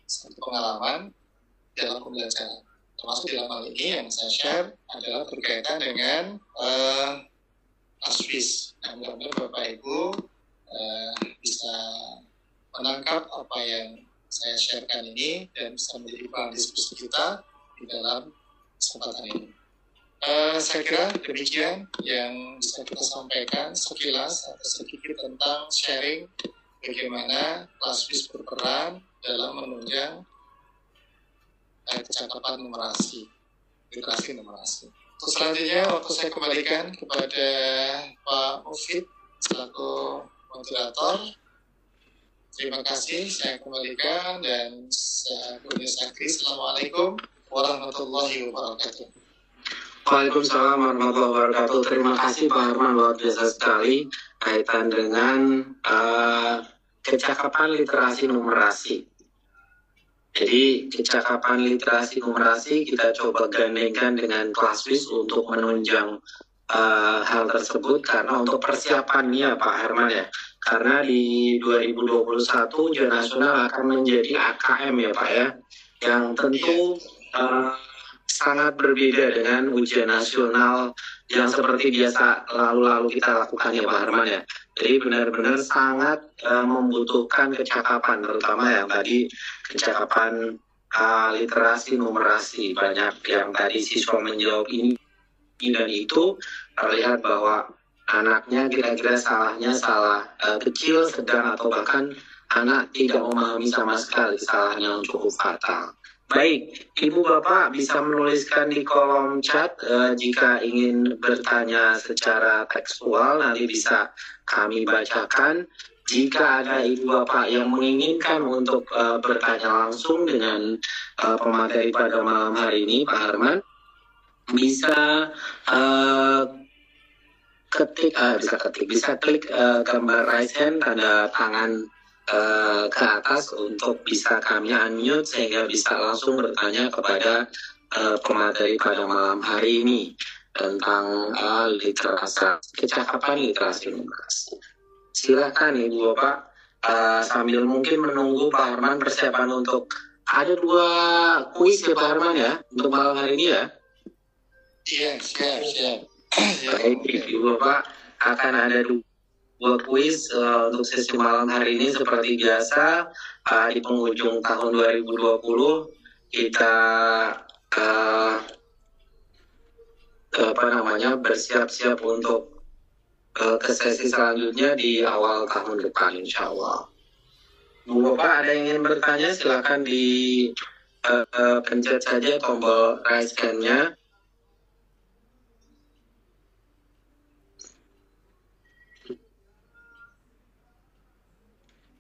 Speaker 2: satu pengalaman dalam pembelajaran. Termasuk dalam hal ini yang saya share adalah berkaitan dengan ASPIS. Mudah-mudahan Bapak Ibu bisa menangkap apa yang saya sharekan ini dan bisa menjadi bahan diskusi kita di dalam kesempatan ini. Saya kira demikian yang bisa kita sampaikan sekilas atau sedikit tentang sharing bagaimana ASPIS berperan dalam menunjang kecakapan numerasi, literasi numerasi. Selanjutnya waktu saya kembalikan kepada Pak Mufid selaku moderator. Terima kasih, saya kembalikan dan saya akhiri. Assalamualaikum warahmatullahi wabarakatuh.
Speaker 1: Waalaikumsalam warahmatullahi wabarakatuh. Terima kasih Pak Herman, luar biasa sekali kaitan dengan kecakapan literasi numerasi. Jadi kecakapan literasi numerasi kita coba gandengkan dengan kelas bis untuk menunjang hal tersebut, karena untuk persiapannya Pak Herman ya, karena di 2021 ujian nasional akan menjadi AKM ya Pak ya, yang tentu sangat berbeda dengan ujian nasional yang seperti biasa lalu kita lakukan ya Pak Herman ya. Jadi benar-benar sangat membutuhkan kecakapan, terutama yang tadi kecakapan literasi numerasi. Banyak yang tadi siswa menjawab ini dan itu, terlihat bahwa anaknya kira-kira salahnya salah kecil, sedang, atau bahkan anak tidak memahami sama sekali, salahnya yang cukup fatal. Baik, Ibu Bapak bisa menuliskan di kolom chat jika ingin bertanya secara tekstual, nanti bisa kami bacakan. Jika ada Ibu Bapak yang menginginkan untuk bertanya langsung dengan pemateri pada malam hari ini, Pak Herman, bisa bisa klik gambar raise hand, tanda tangan ke atas untuk bisa kami unmute sehingga bisa langsung bertanya kepada pemateri pada malam hari ini tentang kecakapan literasi numerasi. Silakan Ibu Bapak, sambil mungkin menunggu Pak Herman persiapan untuk ada 2 kuis ya Pak Herman ya untuk malam hari ini ya.
Speaker 2: Iya, siap.
Speaker 1: Baik, Ibu Bapak, akan ada 2 kuis untuk sesi malam hari ini seperti biasa. Di penghujung tahun 2020 kita bersiap-siap untuk ke sesi selanjutnya di awal tahun depan, insya Allah. Bu Bapak ada yang ingin bertanya, silakan di pencet saja tombol raise hand-nya.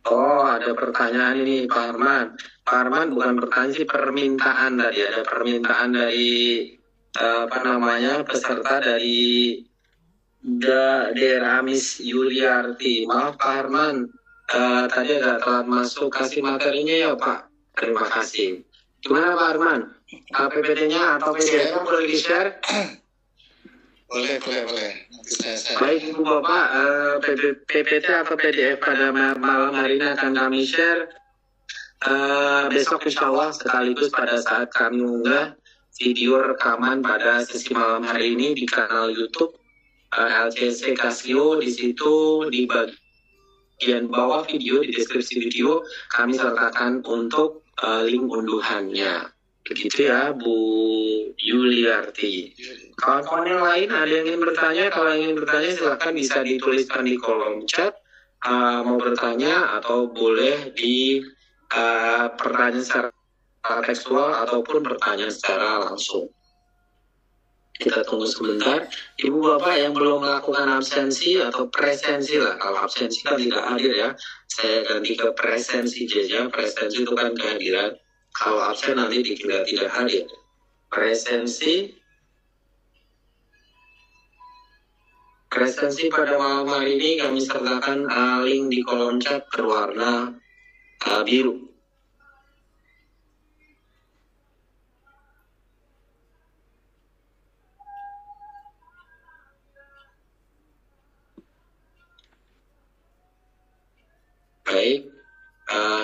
Speaker 1: Oh, ada pertanyaan ini Pak Arman. Pak Arman bukan pertanyaan sih, permintaan tadi. Ada permintaan dari peserta dari Deramis Yuliarti. Maaf Pak Arman, tadi agak telat masuk, kasih materinya ya Pak. Terima kasih. Gimana Pak Arman? PPT-nya atau PDF-nya boleh di-share?
Speaker 2: Boleh. Nanti saya.
Speaker 1: Baik Ibu Bapak, PPT atau PDF pada malam hari ini akan kami share besok insya Allah, sekaligus pada saat kami unggah video rekaman pada sesi malam hari ini di kanal YouTube LCC Casio. Di situ di bagian bawah video, di deskripsi video kami sertakan untuk link unduhannya. Begitu ya Bu Yuliarti. Kawan-kawan yang lain ada yang ingin bertanya? Kalau ingin bertanya silakan bisa dituliskan di kolom chat. Mau bertanya atau boleh di pertanyaan secara tekstual ataupun pertanyaan secara langsung. Kita tunggu sebentar. Ibu Bapak yang belum melakukan absensi atau presensi lah. Kalau absensi kan tidak hadir ya. Saya ganti ke presensi saja. Presensi itu kan kehadiran. Kalau absen nanti dikira tidak hadir. Presensi pada malam hari ini kami sertakan link di kolom chat berwarna biru. Baik.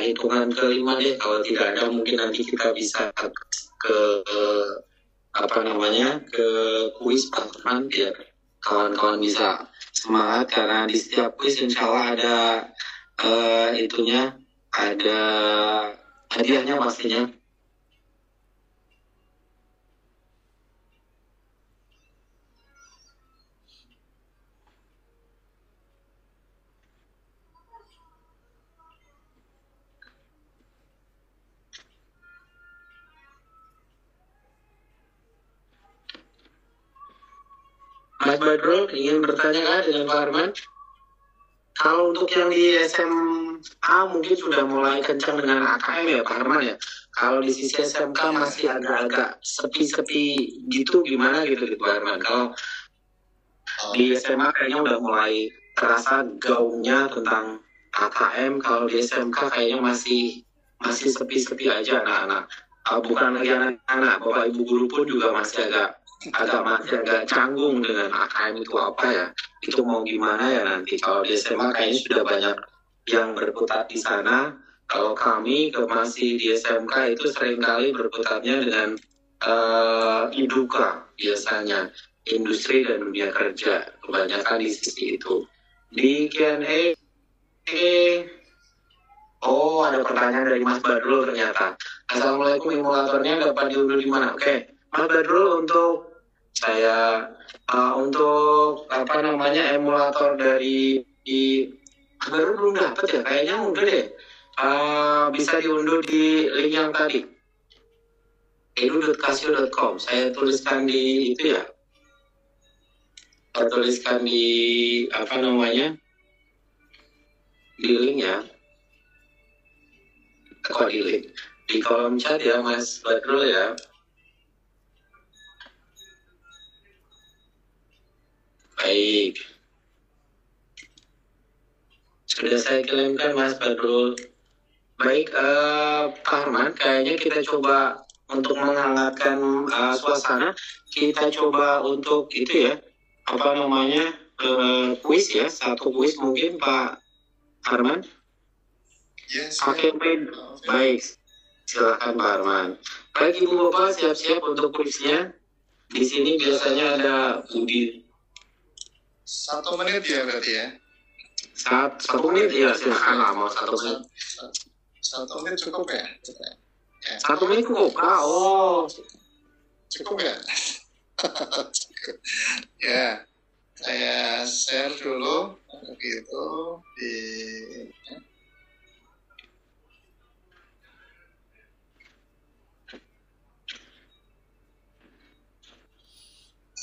Speaker 1: Hitungan kelima deh, kalau tidak ada mungkin nanti kita bisa ke ke kuis Pak Arman biar kawan-kawan bisa semangat, karena di setiap kuis insya Allah ada ada hadiahnya pastinya. Mas Badrul ingin bertanya dengan Pak Arman? Kalau untuk yang di SMA mungkin sudah mulai kencang dengan AKM ya Pak Arman ya. Kalau di sisi SMK masih agak-agak sepi-sepi gitu, gimana gitu Pak Arman? Kalau di SMA kayaknya udah mulai terasa gaungnya tentang AKM. Kalau di SMK kayaknya masih sepi-sepi aja anak-anak. Bukan lagi anak-anak, Bapak Ibu guru pun juga masih agak canggung dengan AKM itu apa ya. Itu mau gimana ya nanti. Kalau di SMA kayaknya sudah banyak yang berkutat di sana. Kalau kami masih di SMK itu seringkali berkutatnya dengan IDUKA biasanya, industri dan dunia kerja, kebanyakan di sisi itu. Di Q&A, oh ada pertanyaan dari Mas Badrul ternyata. Assalamualaikum, emulatornya dapat diunduh di mana? Oke, Mas Badrul, untuk saya emulator dari baru belum dapat ya, kayaknya udah deh. Bisa diunduh di link yang tadi, edu.casio.com. Saya tuliskan di itu ya. Saya tuliskan di di link ya. Kok di link? Di kolom chat ya Mas Badrul ya. Baik. Sudah saya kirimkan Mas Badrul. Baik, Pak Arman, kayaknya kita coba untuk menghangatkan suasana. Kita coba untuk itu ya, kuis ya, satu kuis mungkin Pak Arman.
Speaker 2: Yes.
Speaker 1: Pakai pin. Baik, silakan Pak Arman. Baik Ibu Bapak, siap-siap untuk kuisnya. Di sini biasanya ada Budi.
Speaker 2: 1 menit ya berarti ya?
Speaker 1: 1 menit ya, silakan lah, mau 1 menit.
Speaker 2: 1 menit cukup ya?
Speaker 1: 1 menit cukup, oh.
Speaker 2: Cukup ya? Ya, saya share dulu begitu di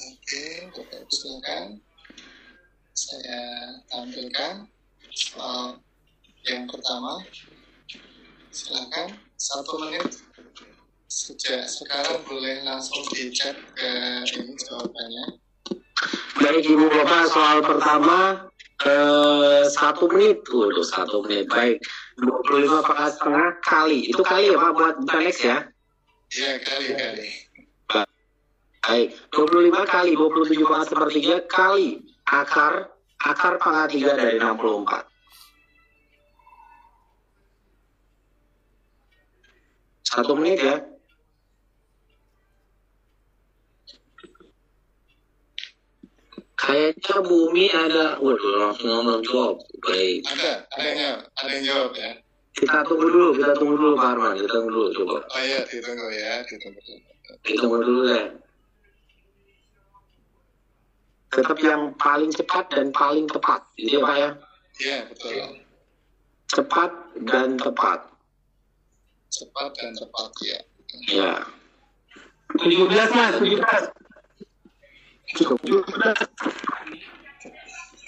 Speaker 2: Oke, Bapak Ibu silakan. Saya tampilkan soal yang pertama. Silakan, 1 menit. Sejak sekarang boleh langsung dicek ke ini jawabannya.
Speaker 1: Baik Ibu Bapak, soal pertama 1 menit. Waduh, 1 menit. Baik, 25 pangkat setengah kali. Itu kali ya Pak, bukan X ya?
Speaker 2: Iya, kali.
Speaker 1: Baik, 25 kali 27 pangkat sepertiga kali akar pangkat 3 dari 64. 1 menit ya. Kayaknya Bumi ada, waduh langsung ngomong jawab. Baik.
Speaker 2: Ada yang jawab ya.
Speaker 1: Kita tunggu dulu Pak Arman, kita tunggu dulu coba.
Speaker 2: Oh iya, ditunggu ya.
Speaker 1: Ditunggu dulu ya. Tetap yang paling cepat dan paling tepat, gitu ya Pak ya?
Speaker 2: Iya, betul.
Speaker 1: Cepat dan tepat.
Speaker 2: Cepat dan tepat ya.
Speaker 1: Ya. 17 Mas, 17.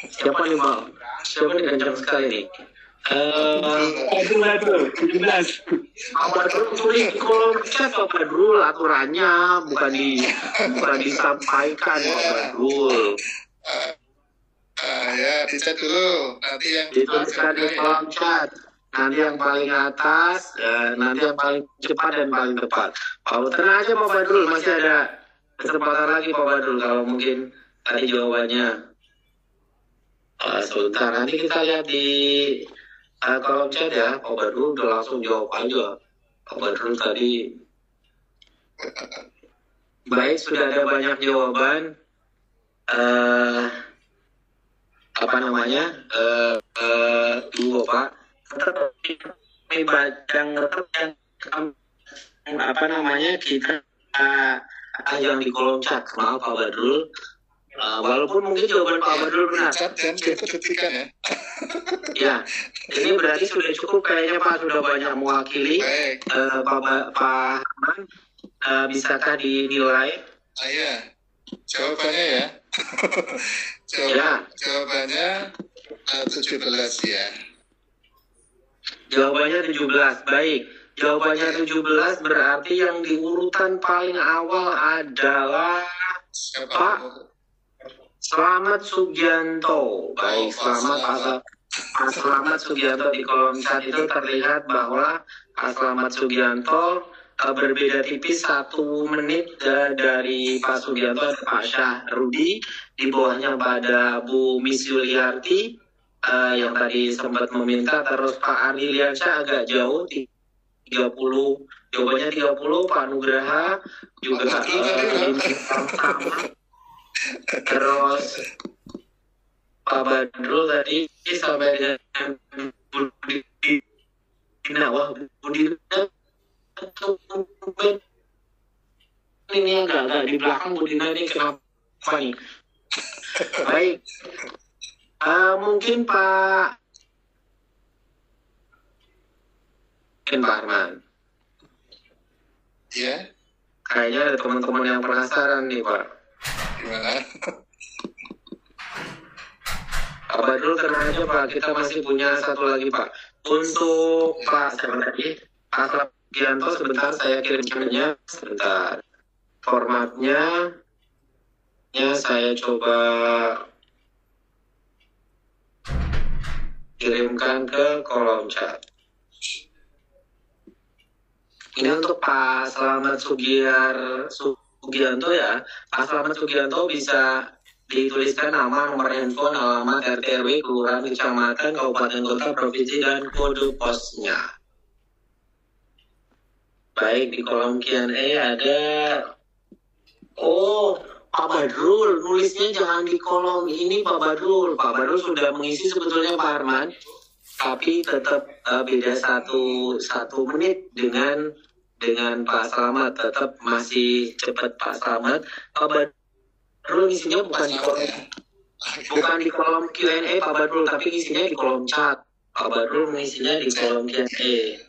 Speaker 1: Siapa nih Pak? Siapa nih kencang sekali nih?
Speaker 3: 17.
Speaker 1: Pak Badrul tulis di kolom chat Pak Badrul, aturannya bukan disampaikan Pak Badrul.
Speaker 2: Ya, dicek dulu. Nanti yang
Speaker 1: Dituliskan di kolom chat. Nanti yang paling atas, nanti yang paling cepat dan paling tepat. Pak tenang aja Pak Badrul, masih ada kesempatan lagi Pak Badrul kalau mungkin tadi jawabannya. Sebentar, nanti kita lihat di kolom chat ya. Pak Badrul udah langsung jawab aja. Pak Badrul tadi. Baik, sudah ada banyak jawaban. Apa namanya? Pak. Apa namanya, kita yang di kolom chat. Maaf Pak Badrul. Walaupun mungkin jawaban Pak Badrul benar.
Speaker 2: dan dibuktikan ya.
Speaker 1: Ya, ini berarti sudah cukup kayaknya Pak, sudah banyak mewakili.
Speaker 2: Baik.
Speaker 1: Pak Harman, bisakah dinilai?
Speaker 2: Iya. Jawabannya ya. Jawabannya 17 ya.
Speaker 1: Jawabannya 17. Baik. Jawabannya 17 berarti yang di urutan paling awal adalah
Speaker 2: Siapa?
Speaker 1: Pak Slamet Sugianto. Baik, Pak Slamet Sugianto di kolom chat itu terlihat bahwa Pak Slamet Sugianto berbeda tipis 1 menit dari Pak Sugianto ada Pak Syah Rudi, di bawahnya pada Bu Miss Yuliarti yang tadi sempat meminta, terus Pak Ardi Liansyah agak jauh 30, jawabannya 30, Pak Nugraha juga sama. Terus Pak Badrul tadi sampai dengan Budina. Wah, Budina ini agak di belakang Budina ini kenapa nih? Baik, mungkin Pak Arman.
Speaker 2: Ya.
Speaker 1: Kayaknya ada teman-teman yang penasaran nih Pak.
Speaker 2: Gimana?
Speaker 1: Pak Badrul tenang aja Pak, kita masih punya satu lagi Pak. Untuk Pak Pak Slamet sebentar saya kirimkannya, sebentar. Formatnya saya coba kirimkan ke kolom chat. Ini untuk Pak Slamet Sugianto ya. Pak Slamet Sugianto bisa dituliskan nama, nomor handphone, alamat, RT RW, kelurahan, kecamatan, kabupaten, kota, provinsi, dan kode posnya. Baik, di kolom Q&A ada. Oh, Pak Badrul, nulisnya jangan di kolom ini Pak Badrul. Pak Badrul sudah mengisi sebetulnya Pak Arman, tapi tetap beda satu menit dengan dengan Pak Slamet, tetap masih cepat Pak Slamet. Pak Badrul isinya bukan di kolom Q&A Pak Badrul, tapi isinya di kolom chat. Pak Badrul mengisinya di kolom Q&A.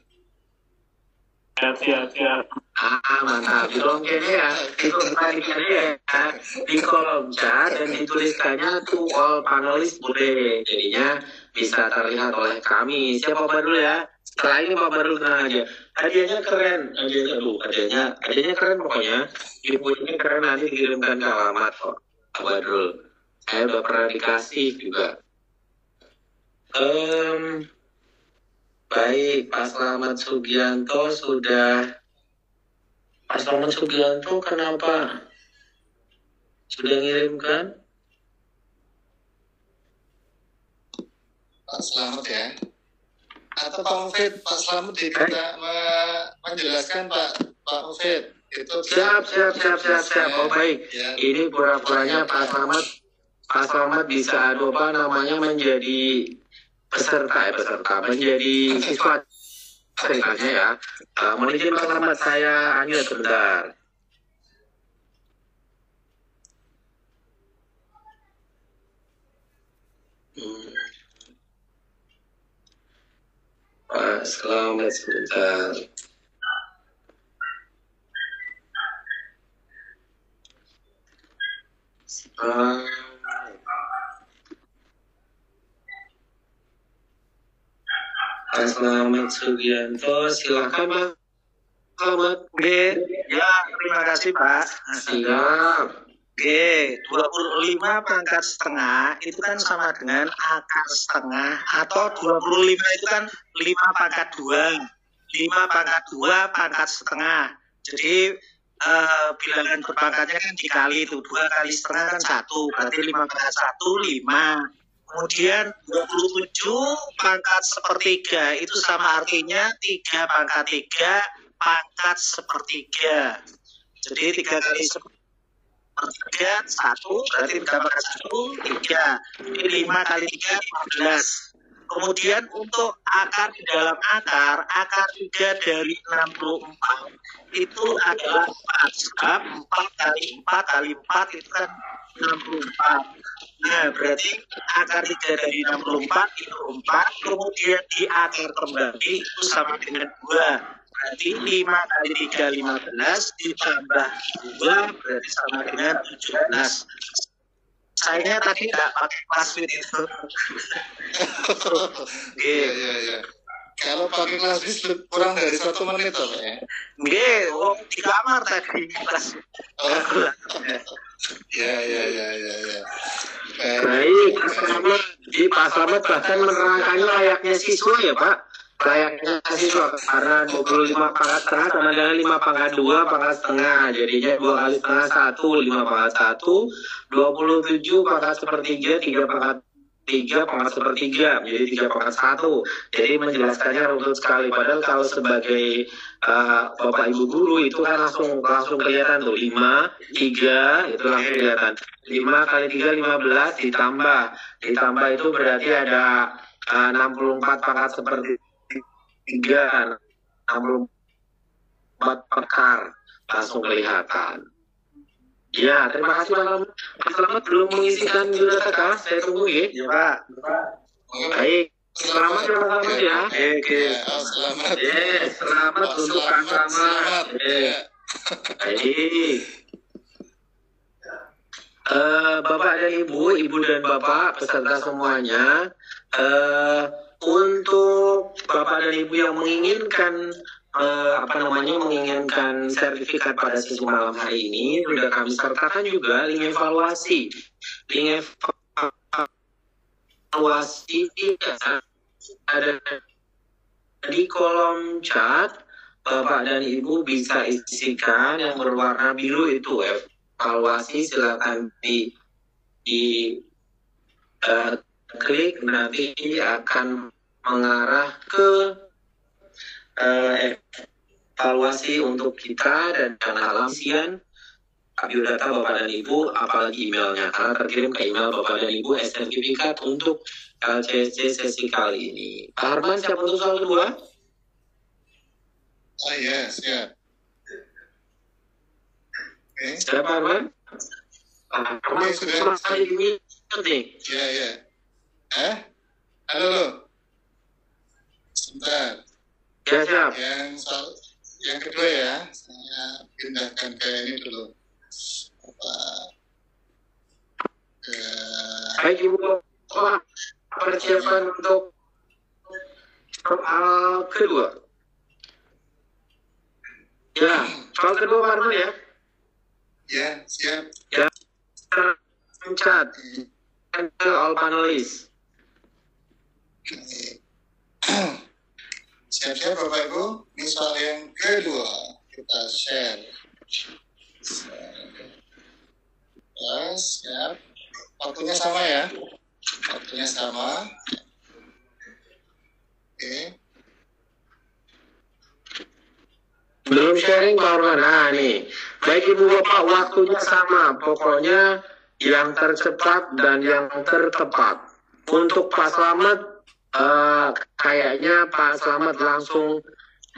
Speaker 3: Siap.
Speaker 1: Mantap. Di kolom Q&A ya. Itu bukan di Q&A ya. Di kolom chat dan dituliskannya to all panelis boleh. Jadinya bisa terlihat oleh kami. Siapa Pak Badrul ya? Setelah ini Pak Badrul tenang aja. Hadiahnya keren. Hadiahnya keren pokoknya. Ibu ini keren, nanti dikirimkan ke alamat kok Pak Badrul. Saya udah pernah dikasih juga. Baik, Pak Slamet Sugianto sudah. Pak Slamet Sugianto kenapa? Sudah ngirimkan?
Speaker 2: Pak Slamet ya. Atau Pak Mufid, Pak Slamet diminta menjelaskan Pak Mufid. Itu
Speaker 1: siap. Oh baik. Ya. Ini pura-puranya Pak Slamet bisa adopa namanya menjadi peserta, menjadi siswa ceritanya ya. Mohon izin Pak Slamet, saya unmute sebentar. Pak Slamet sebentar. Pak Slamet Sugianto, silakan Pak Slamet.
Speaker 3: Ya, terima kasih Pak.
Speaker 1: Siap.
Speaker 3: 25 pangkat setengah itu kan sama dengan akar setengah, atau 25 itu kan 5 pangkat 2. 5 pangkat 2 pangkat setengah. Jadi bilangan berpangkatnya kan dikali itu, 2 kali setengah kan 1, berarti 5 pangkat 1, 5. Kemudian 27 pangkat sepertiga itu sama artinya 3 pangkat 3 pangkat sepertiga. Jadi 3 kali sepertiga 1, berarti 3 pangkat 1, 3. Jadi 5 kali 3, 15. Kemudian untuk akar di dalam akar 3 dari 64 itu adalah 4. Sebab 4 kali 4 kali 4 itu kan 64. Nah, berarti akar 3 dari 64 itu 4. Kemudian di akar kembali itu sama dengan 2. Berarti 5 kali 3, 15 ditambah 2 berarti sama dengan 17. Sayangnya tadi nggak pakai password itu.
Speaker 2: Iya. Kalau pakai kelas kurang dari 1 menit Pak ya?
Speaker 3: Di kamar tadi.
Speaker 2: Ya.
Speaker 1: Baik, Pak Slamet bahkan menerangkannya layaknya siswa ya Pak. Layaknya siswa, karena 25 pangkat setengah sama dengan 5 pangkat 2 pangkat setengah. Jadinya 2 kali setengah 1, 5 pangkat 1, 27 pangkat sepertiga, 3 pangkat 3 pangkat sepertiga, menjadi 3 pangkat 1. Jadi menjelaskannya runtut sekali. Padahal kalau sebagai Bapak Ibu guru itu kan langsung kelihatan tuh 5, 3 itu langsung kelihatan. 5 kali 3, 15 ditambah itu berarti ada 64 pangkat sepertiga, 64 pekar langsung kelihatan. Ya, terima kasih Pak Slamet belum mengisikan biodata kah? Saya tunggu ya.
Speaker 3: Ya Pak.
Speaker 1: Baik, selamat ya Pak Slamet ya.
Speaker 2: Selamat.
Speaker 1: Selamat untuk Pak Slamet. Baik. Bapak dan Ibu dan Bapak peserta semuanya, untuk Bapak dan Ibu yang menginginkan menginginkan sertifikat pada sesi malam hari ini, sudah kami sertakan juga link evaluasi. Ada di kolom chat. Bapak dan Ibu bisa isikan yang berwarna biru itu evaluasi, silakan klik, nanti akan mengarah ke evaluasi untuk kita dan alam isian biodata Bapak dan Ibu, apalagi emailnya, karena terkirim ke email Bapak dan Ibu sertifikat untuk LCC sesi kali ini. Pak Harman, siap untuk soal kedua?
Speaker 2: Yes.
Speaker 1: Siapa Arman? Arman
Speaker 2: sudah.
Speaker 1: Masih di nih.
Speaker 2: Ya. Halo. Sebentar.
Speaker 1: Ya, siap.
Speaker 2: Yang kedua ya, saya pindahkan ke ini dulu.
Speaker 1: Baik Ibu Bapak, persiapan untuk soal kedua. Ya, soal kedua Pak Arman ya.
Speaker 2: Ya, siap.
Speaker 1: Ya, pencet. All panelis.
Speaker 2: Siap-siap Bapak Ibu, ini soal yang kedua. Kita share. Ya, siap. Waktunya sama ya. Waktunya sama. Oke.
Speaker 1: Belum sharing Pak Arman. Nah nih, baik Ibu Bapak, waktunya sama. Pokoknya yang tercepat dan yang tertepat. Untuk Pak Slamet, kayaknya Pak Slamet langsung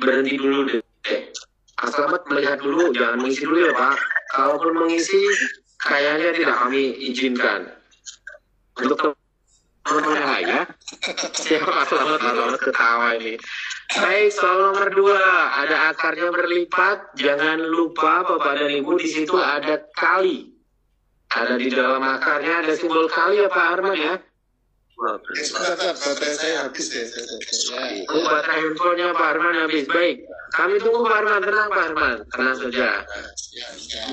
Speaker 1: berhenti dulu deh. Pak Slamet melihat dulu, jangan mengisi dulu ya Pak. Kalaupun mengisi, kayaknya tidak kami izinkan. Untuk teman-teman yang lain ya. Siapa Pak Slamet ketawa ini. Baik, soal nomor 2, ada akarnya berlipat. Jangan lupa Bapak dan Ibu, di situ ada kali. Ada di dalam akarnya ada simbol kali ya Pak Arman ya.
Speaker 2: Sebentar, baterai saya habis ya.
Speaker 1: Baterai handphonenya Pak Arman habis. Baik, kami tunggu Pak Arman. Tenang Pak Arman, tenang saja.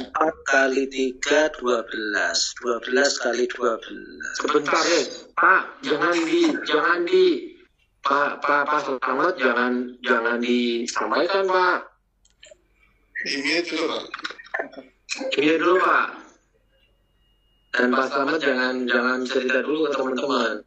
Speaker 3: 4 kali 3, 12. 12 kali 12.
Speaker 1: Sebentar ya Pak, jangan di Pak Slamet, jangan disampaikan Pak.
Speaker 2: Ini dulu Pak.
Speaker 1: Ini dulu Pak. Dan Pak Slamet jangan cerita dulu ke teman-teman.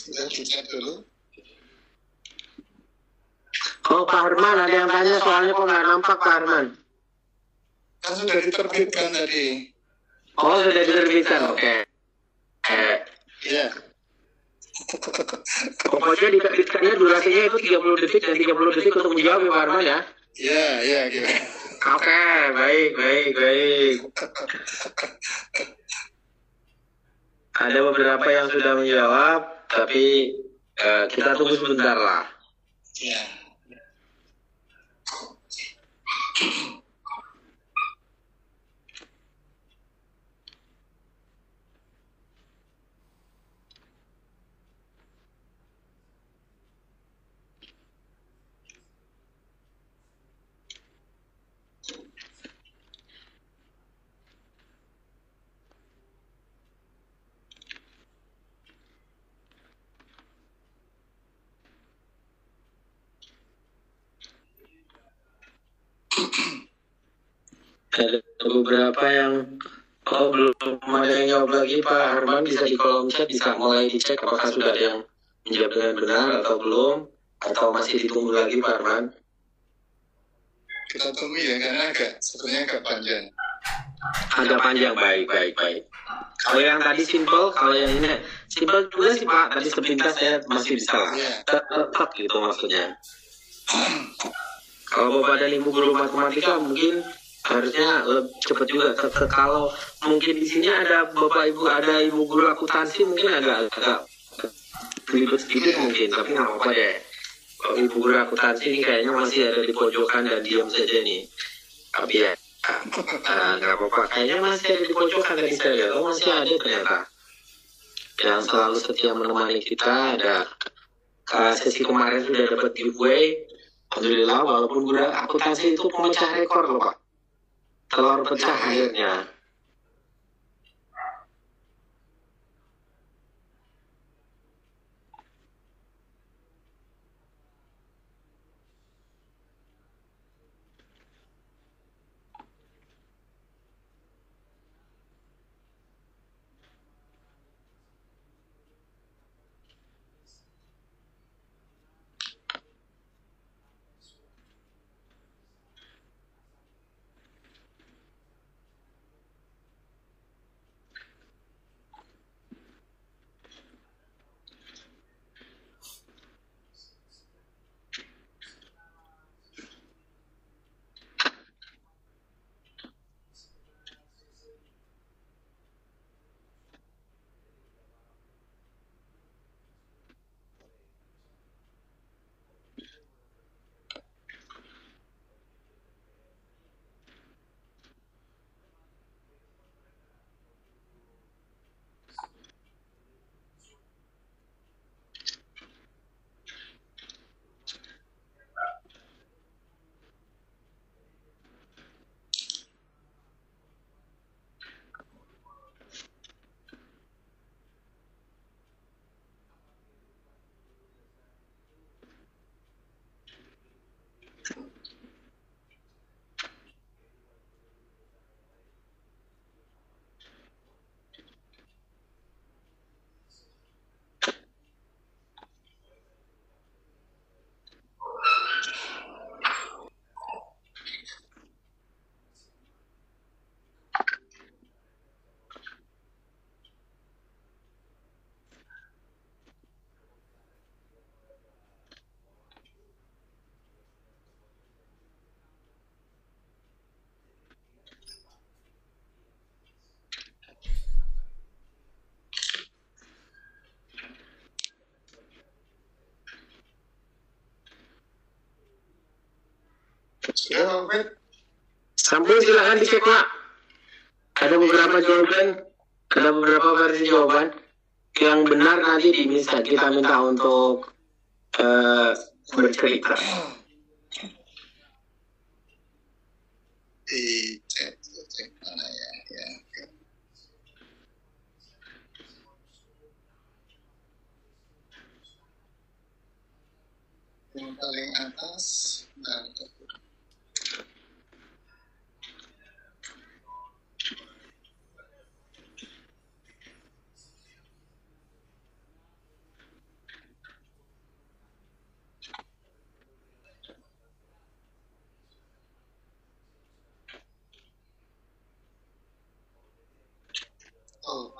Speaker 2: Sudah dicek dulu.
Speaker 1: Oh Pak Arman, ada yang tanya soalnya kok nggak nampak Pak Arman.
Speaker 2: Kan sudah diterbitkan tadi.
Speaker 1: Oh sudah diterbitkan, oke.
Speaker 2: Iya.
Speaker 1: Pokoknya diterbitkannya durasinya itu 30 detik dan 30 detik untuk menjawab ya Pak Arman ya.
Speaker 2: Iya, gitu.
Speaker 1: Oke, baik. Ada beberapa yang sudah menjawab, tapi kita tunggu sebentar lah.
Speaker 2: Iya.
Speaker 1: Ada beberapa yang belum ada yang jawab lagi Pak Arman, bisa di kolom chat, bisa mulai dicek apakah sudah ada yang menjawab dengan benar atau belum, atau masih ditunggu lagi Pak Arman.
Speaker 2: Kita tunggu ya, karena sebenarnya agak panjang.
Speaker 1: Agak panjang, baik. Kalau yang tadi simple, kalau yang ini simple juga sih Pak, tadi sepintas saya masih bisa lah, tetap gitu maksudnya. Kalau Bapak dan Ibu guru matematika mungkin harusnya lebih cepat juga. Kalau mungkin di sini ada Bapak Ibu, ada Ibu guru akuntansi mungkin agak ribet sedikit mungkin, tapi nggak apa-apa deh. Kalau Ibu guru akuntansi ini kayaknya masih ada di pojokan dan diam saja nih. Tapi ya nggak apa-apa, kayaknya masih ada di pojokan tadi saya lihat. Oh masih ada ternyata yang selalu setia menemani kita. Ada sesi kemarin sudah dapat giveaway. Alhamdulillah, walaupun guru akuntansi itu pemecah rekor loh Pak. Telur pecah akhirnya.
Speaker 2: Sudah Pak Ubed?
Speaker 1: Sampun, silakan dicek Pak. Ada beberapa jawaban, ada beberapa versi jawaban. Yang benar nanti kita minta untuk bercerita.
Speaker 2: Cek mana ya? Yang paling atas,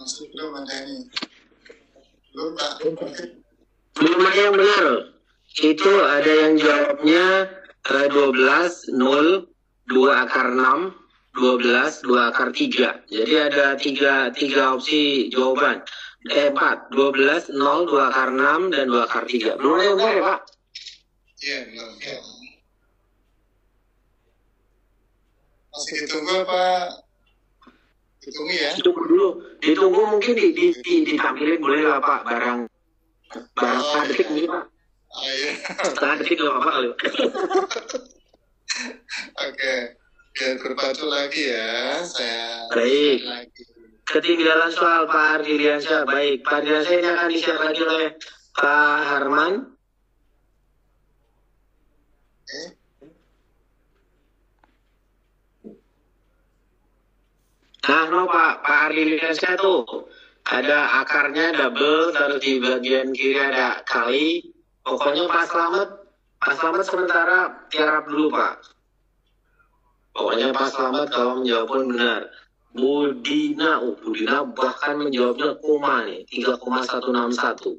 Speaker 2: masih belum ada ini. Belum Pak.
Speaker 1: Belum ada yang benar. Itu ada yang jawabnya 12, 0, 2 akar 6, 12, 2 akar 3. Jadi ada tiga opsi jawaban. 4, 12, 0, 2 akar 6, dan 2 akar 3. Belum ada yang benar ya Pak?
Speaker 2: Iya, belum. Ya. Masih ditunggu apa? Ditunggu ya?
Speaker 1: Ditunggu dulu. Ditunggu mungkin ditampilin boleh lah Pak, barang setengah detik nih Pak.
Speaker 2: Iya.
Speaker 1: Setengah detik nggak apa-apa kali.
Speaker 2: Oke. Biar berpacu lagi ya. Saya
Speaker 1: Baik.
Speaker 2: lagi.
Speaker 1: Ketinggalan soal Pak Ardiliansyah. Baik, Pak Ardiliansyah ini akan di-share lagi oleh Pak Harman. Nah, Pak Ardiliansyah tuh ada akarnya double, terus di bagian kiri ada kali. Pokoknya Pak Slamet sementara tiarap dulu Pak. Pokoknya Pak Slamet kalau menjawab pun benar. Budina bahkan menjawabnya koma nih, 3,161.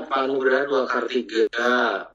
Speaker 1: Pak Nugraha 2 akar 3.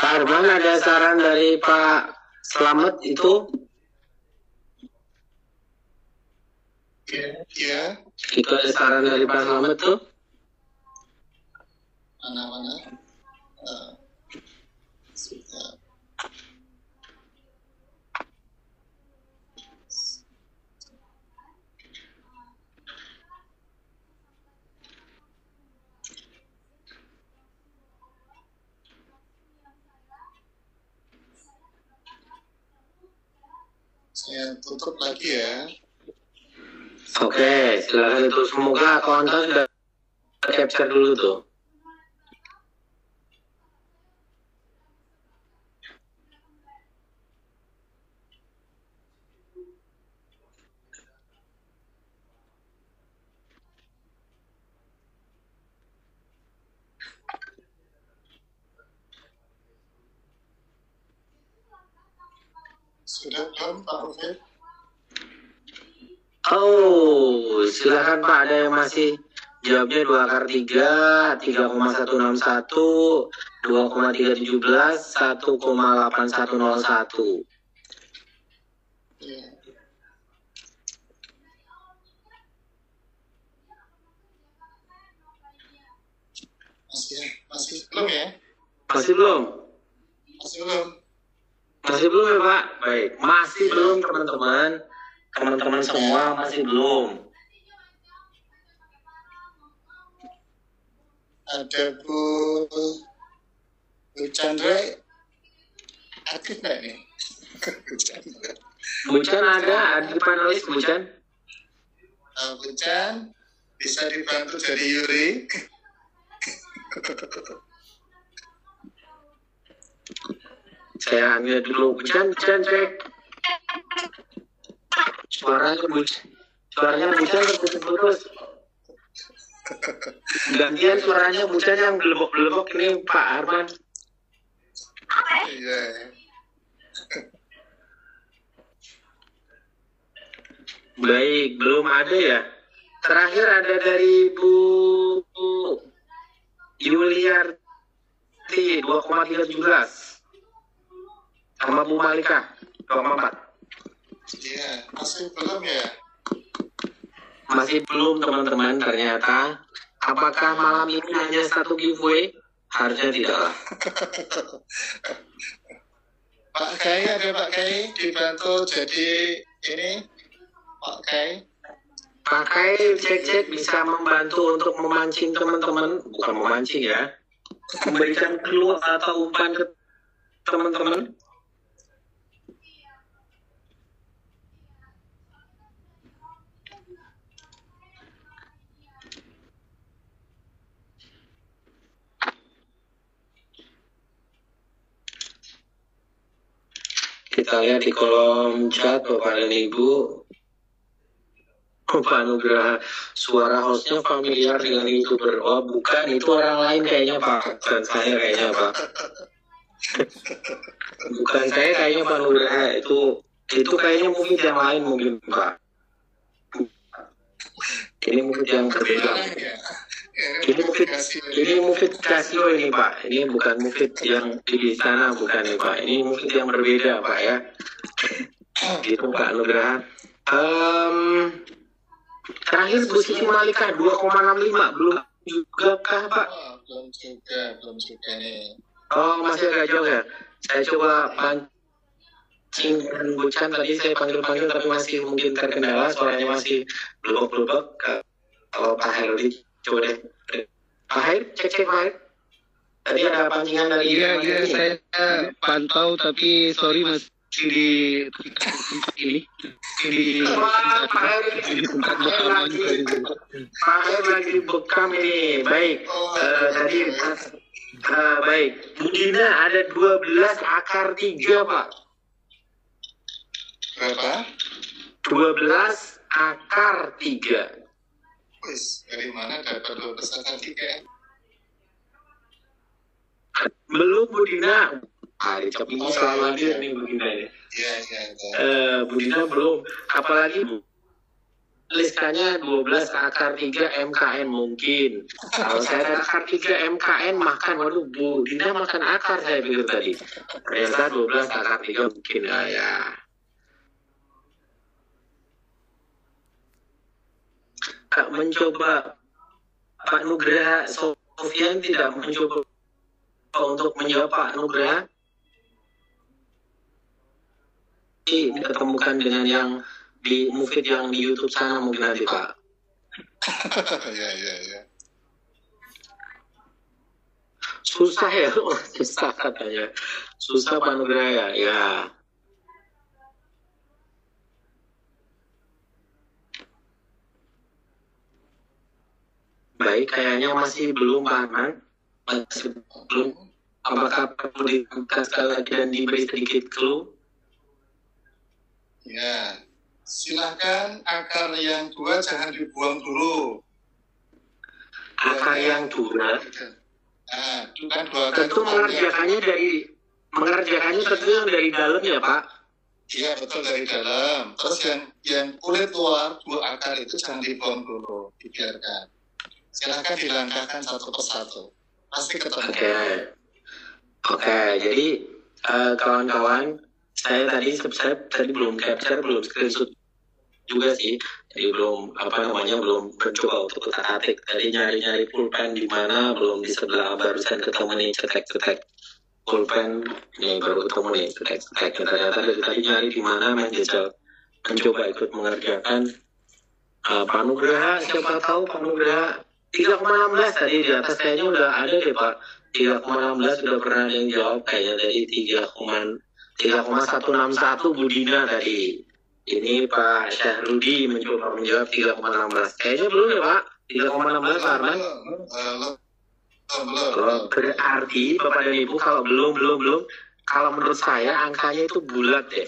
Speaker 1: Pak Arman, ada saran dari Pak Slamet itu?
Speaker 2: Ya.
Speaker 1: Itu ada saran dari Pak Slamet tuh?
Speaker 2: Mana? Sudah. Saya tutup lagi ya.
Speaker 1: Oke, silakan itu. Semoga konten sudah capture dulu tuh.
Speaker 2: Sudah belum Pak Ufid?
Speaker 1: Oh, silakan Pak, ada yang masih Jawabnya 2 akar 3, 3,161, 2,317, 1,8101.
Speaker 2: Iya. Masih belum ya?
Speaker 1: Masih belum?
Speaker 2: Masih belum.
Speaker 1: Masih belum ya Pak? Baik, masih belum teman-teman. Teman-teman semua masih belum.
Speaker 2: Ada Bu Chandra aktif nggak nih? Bu Chandra.
Speaker 1: Bu Chan ada di panelis Bu Chan?
Speaker 2: Bu Chan bisa dibantu dari Yuri.
Speaker 1: Saya ambil dulu Bu Chan cek. Suaranya Bu Chan terputus. Gantian suaranya Bu Chan yang belebok-belebok ini Pak Arman.
Speaker 2: Iya.
Speaker 1: Baik, belum ada ya. Terakhir ada dari Bu Yuliarti 2,317. Sama Bu Malika 2,4.
Speaker 2: Iya, masih belum ya?
Speaker 1: Masih belum teman-teman ternyata. Apakah malam ini hanya satu giveaway? Harusnya tidak lah.
Speaker 2: Pak Kai, ada Pak Kai dibantu jadi ini Pak Kai.
Speaker 1: Pakai cek-cek bisa membantu untuk memancing teman-teman, bukan memancing ya, memberikan clue atau umpan ke teman-teman. Kita lihat di kolom chat Bapak dan Ibu. Pak Nugraha, suara hostnya familiar dengan YouTuber. Oh bukan, itu orang lain kayaknya Pak. Bukan saya kayaknya Pak. Bukan saya kayaknya Pak Nugraha. Itu kayaknya mungkin yang lain mungkin Pak. Ini mungkin yang berbeda. Ini Mufid Casio ini Pak. Ini bukan Mufid yang di sana bukan ya Pak. Ini Mufid yang berbeda Pak ya. Gitu Pak Nugraha. Terakhir Bu Siti Malika 2,65 belum juga kah Pak?
Speaker 2: Belum juga nih.
Speaker 1: Oh masih agak jauh ya. Saya coba pancing dan Bu Chan tadi saya panggil tapi masih mungkin terkendala suaranya masih belok. Kalau Pak Herli coba deh. Pak Her, cek Pak Her. Tadi ada pancingan dari
Speaker 4: Iya saya pantau tapi sorry masih di ini di tempat bekaman.
Speaker 1: Pak Her lagi bekam ini. Baik. Tadi baik. Bu Dina ada 12 akar 3 Pak.
Speaker 2: Berapa?
Speaker 1: 12 akar 3.
Speaker 2: Wis, dari mana dapat 12 akar 3?
Speaker 1: Belum Bu Dina. Cap ini selalu hadir nih Bu Dina ini.
Speaker 2: Iya.
Speaker 1: Bu Dina belum. Apalagi tulisannya 12 akar 3 MKN mungkin. Kalau saya ada akar 3 MKN makan. Waduh Bu Dina makan akar saya pikir tadi. Ternyata 12 akar 3 mungkin ya. Mencoba Pak Nugraha Sofian tidak mencoba untuk menjawab Pak Nugraha. Ditemukan dengan yang di Mufid yang di YouTube sana mungkin nanti Pak.
Speaker 2: Iya.
Speaker 1: Susah ya, susah katanya. Susah Pak Nugraha ya. Baik, kayaknya masih belum Pak Arman. Masih belum. Apakah perlu dibuka sekali lagi dan diberi sedikit clue?
Speaker 2: Ya, silahkan akar yang 2 jangan dibuang dulu.
Speaker 1: Akar yang 2.
Speaker 2: Nah, itu kan 2 akar.
Speaker 1: Tentu mengerjakannya tentu yang dari dalam ya Pak.
Speaker 2: Iya, betul dari dalam. Terus yang kulit luar 2 akar itu jangan dibuang dulu, dibiarkan. Silahkan dilangkahkan satu persatu. Pasti ketemu.
Speaker 1: Oke, jadi kawan-kawan, saya tadi belum capture, belum screenshot juga sih. Jadi belum belum mencoba untuk utak-atik. Tadi nyari pulpen di mana, belum di sebelah, barusan ketemu nih cetek pulpen nih, baru ketemu nih cetek. Ternyata dari tadi nyari di mana, menjajal mencoba ikut mengerjakan Pak Nugraha. Siapa tahu Pak Nugraha 3,16 tadi di atas kayaknya udah ada deh Pak. 3,16 sudah pernah ada yang jawab kayaknya dari 3,161 Budina tadi. Ini Pak Syahrudi mencoba menjawab 3,16. Kayaknya belum ya Pak? 3,16 Pak Arman? Berarti Bapak dan Ibu kalau belum. Kalau menurut saya angkanya itu bulat deh.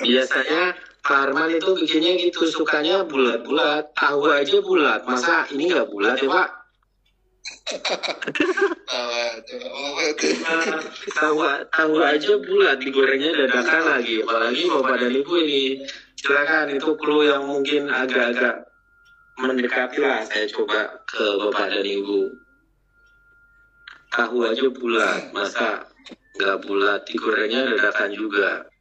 Speaker 1: Biasanya Pak Arman itu bikinnya gitu, sukanya bulat-bulat. Tahu aja bulat, masa ini nggak bulat ya Pak? Tahu aja bulat, digorengnya dadakan lagi. Apalagi Bapak dan Ibu ini. Silakan, itu clue yang mungkin agak-agak mendekati lah. Saya coba ke Bapak dan Ibu. Tahu aja bulat, masa nggak bulat, digorengnya dadakan juga.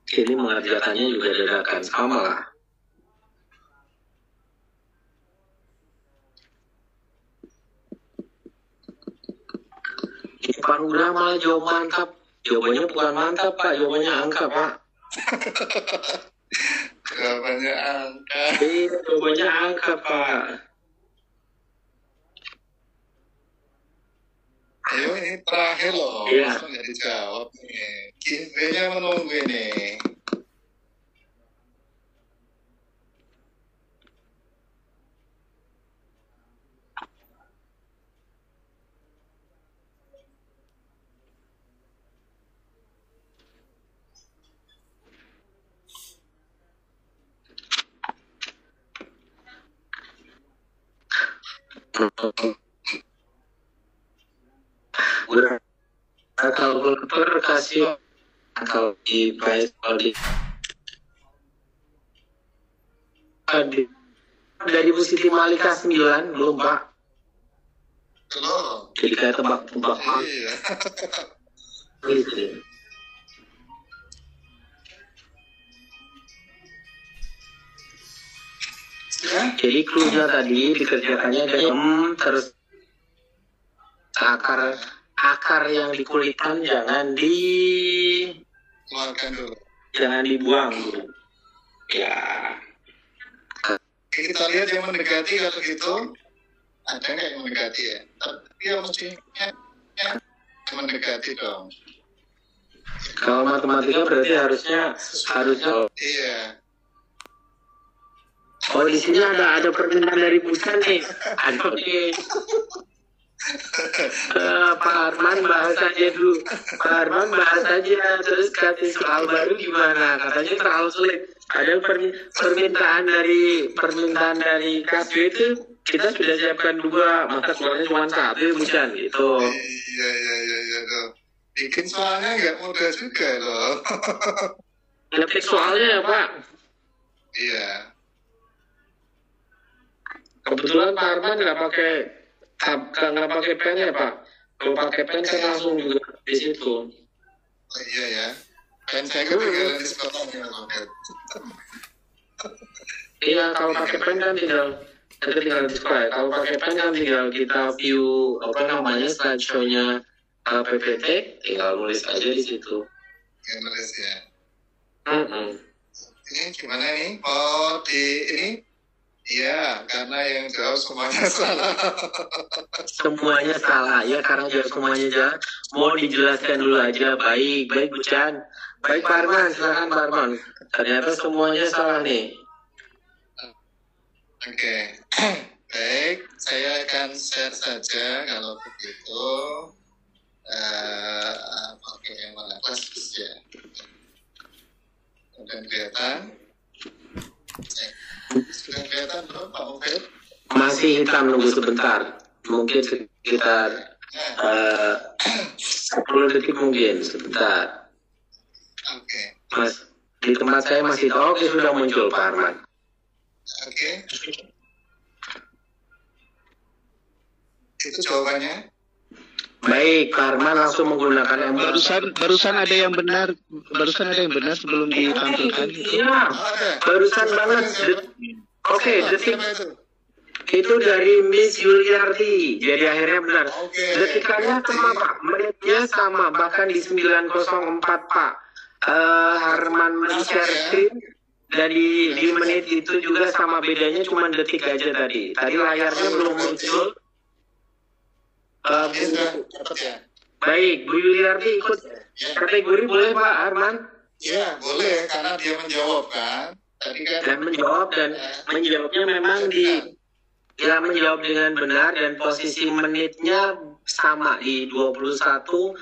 Speaker 1: Ini mengerjakannya juga dadakan, sama lah. Ini Pak Nugraha malah jawab mantap. Jawabannya bukan mantap Pak, jawabannya angka Pak.
Speaker 2: Jawabannya angka.
Speaker 1: Iya, jawabannya angka Pak.
Speaker 2: Ayo ini terakhir loh, langsung nggak dijawab nih. Giveaway-nya menunggu ini.
Speaker 1: Udah kalkulator kasih kalau di dari Bu Siti Malika 9 belum Pak?
Speaker 2: Belum.
Speaker 1: Jadi kayak tebak-tebak.
Speaker 2: Iya.
Speaker 1: Gitu. Jadi clue-nya tadi dikerjakannya dari terus akar yang dikulitkan jangan
Speaker 2: Keluarkan dulu.
Speaker 1: jangan dibuang dulu. Ya.
Speaker 2: Kita lihat yang mendekati kalau gitu. Ada nggak yang mendekati ya? Tapi ya mestinya mendekati dong.
Speaker 1: Kalau matematika berarti harusnya
Speaker 2: Iya.
Speaker 1: Oh, di sini ada permintaan dari Busan nih. Aduh nih. Pak Arman bahas aja dulu. Pak Arman bahas aja, terus kasih soal baru gimana? Katanya terlalu sulit. Ada permintaan dari KSW itu kita sudah siapkan 2, maka keluarnya cuma 1 Busan gitu.
Speaker 2: Iya. Bikin soalnya nggak mudah juga loh.
Speaker 1: Ngetik soalnya ya Pak.
Speaker 2: Iya.
Speaker 1: Kebetulan Pak Arman nggak pakai pen ya Pak. Kalau pakai pen kan langsung juga di situ.
Speaker 2: Oh, iya ya. Kan saya ketinggalan di sekolahnya.
Speaker 1: Iya, kalau pakai pen kan tinggal di sekolah. Kalau pakai pen kan tinggal kita view slideshow-nya PPT, tinggal nulis aja di situ.
Speaker 2: Ya nulis ya.
Speaker 1: Mm-mm.
Speaker 2: Ini gimana nih? Oh ini? Iya, karena yang jawab semuanya salah.
Speaker 1: Semuanya salah ya, karena jawab semuanya salah. Mau dijelaskan dulu aja. Baik Bu Chan. Baik Pak Arman, silakan Pak Arman. Ternyata semuanya salah nih.
Speaker 2: Oke. Baik, saya akan share saja kalau begitu. Pakai yang mana? Kelas ya. Sudah kelihatan? Sudah kelihatan belum Pak Mufid?
Speaker 1: Masih hitam, nunggu sebentar. Mungkin sekitar 10 detik mungkin, sebentar.
Speaker 2: Oke.
Speaker 1: Mas, di tempat Alamat saya masih tahu. Oke, sudah muncul Pak Arman.
Speaker 2: Oke. Itu jawabannya.
Speaker 1: Baik, Pak Arman langsung menggunakan
Speaker 4: Barusan ada yang benar sebelum ditampilkan.
Speaker 1: Iya, barusan banget. Oke, detik. Itu dari Miss Yuliarti. Jadi akhirnya benar. Detikannya sama Pak, menitnya sama, bahkan di 904 Pak. Harman men-share screen dan di menit itu juga sama, bedanya cuma detik aja tadi. Tadi layarnya belum muncul. Baik, Bu Yuliarti ikut kategori boleh Pak Arman?
Speaker 2: Ya, boleh karena dia menjawab kan. Tadi kan
Speaker 1: Dan menjawabnya memang menjawab dengan benar dan posisi menitnya sama di 21.04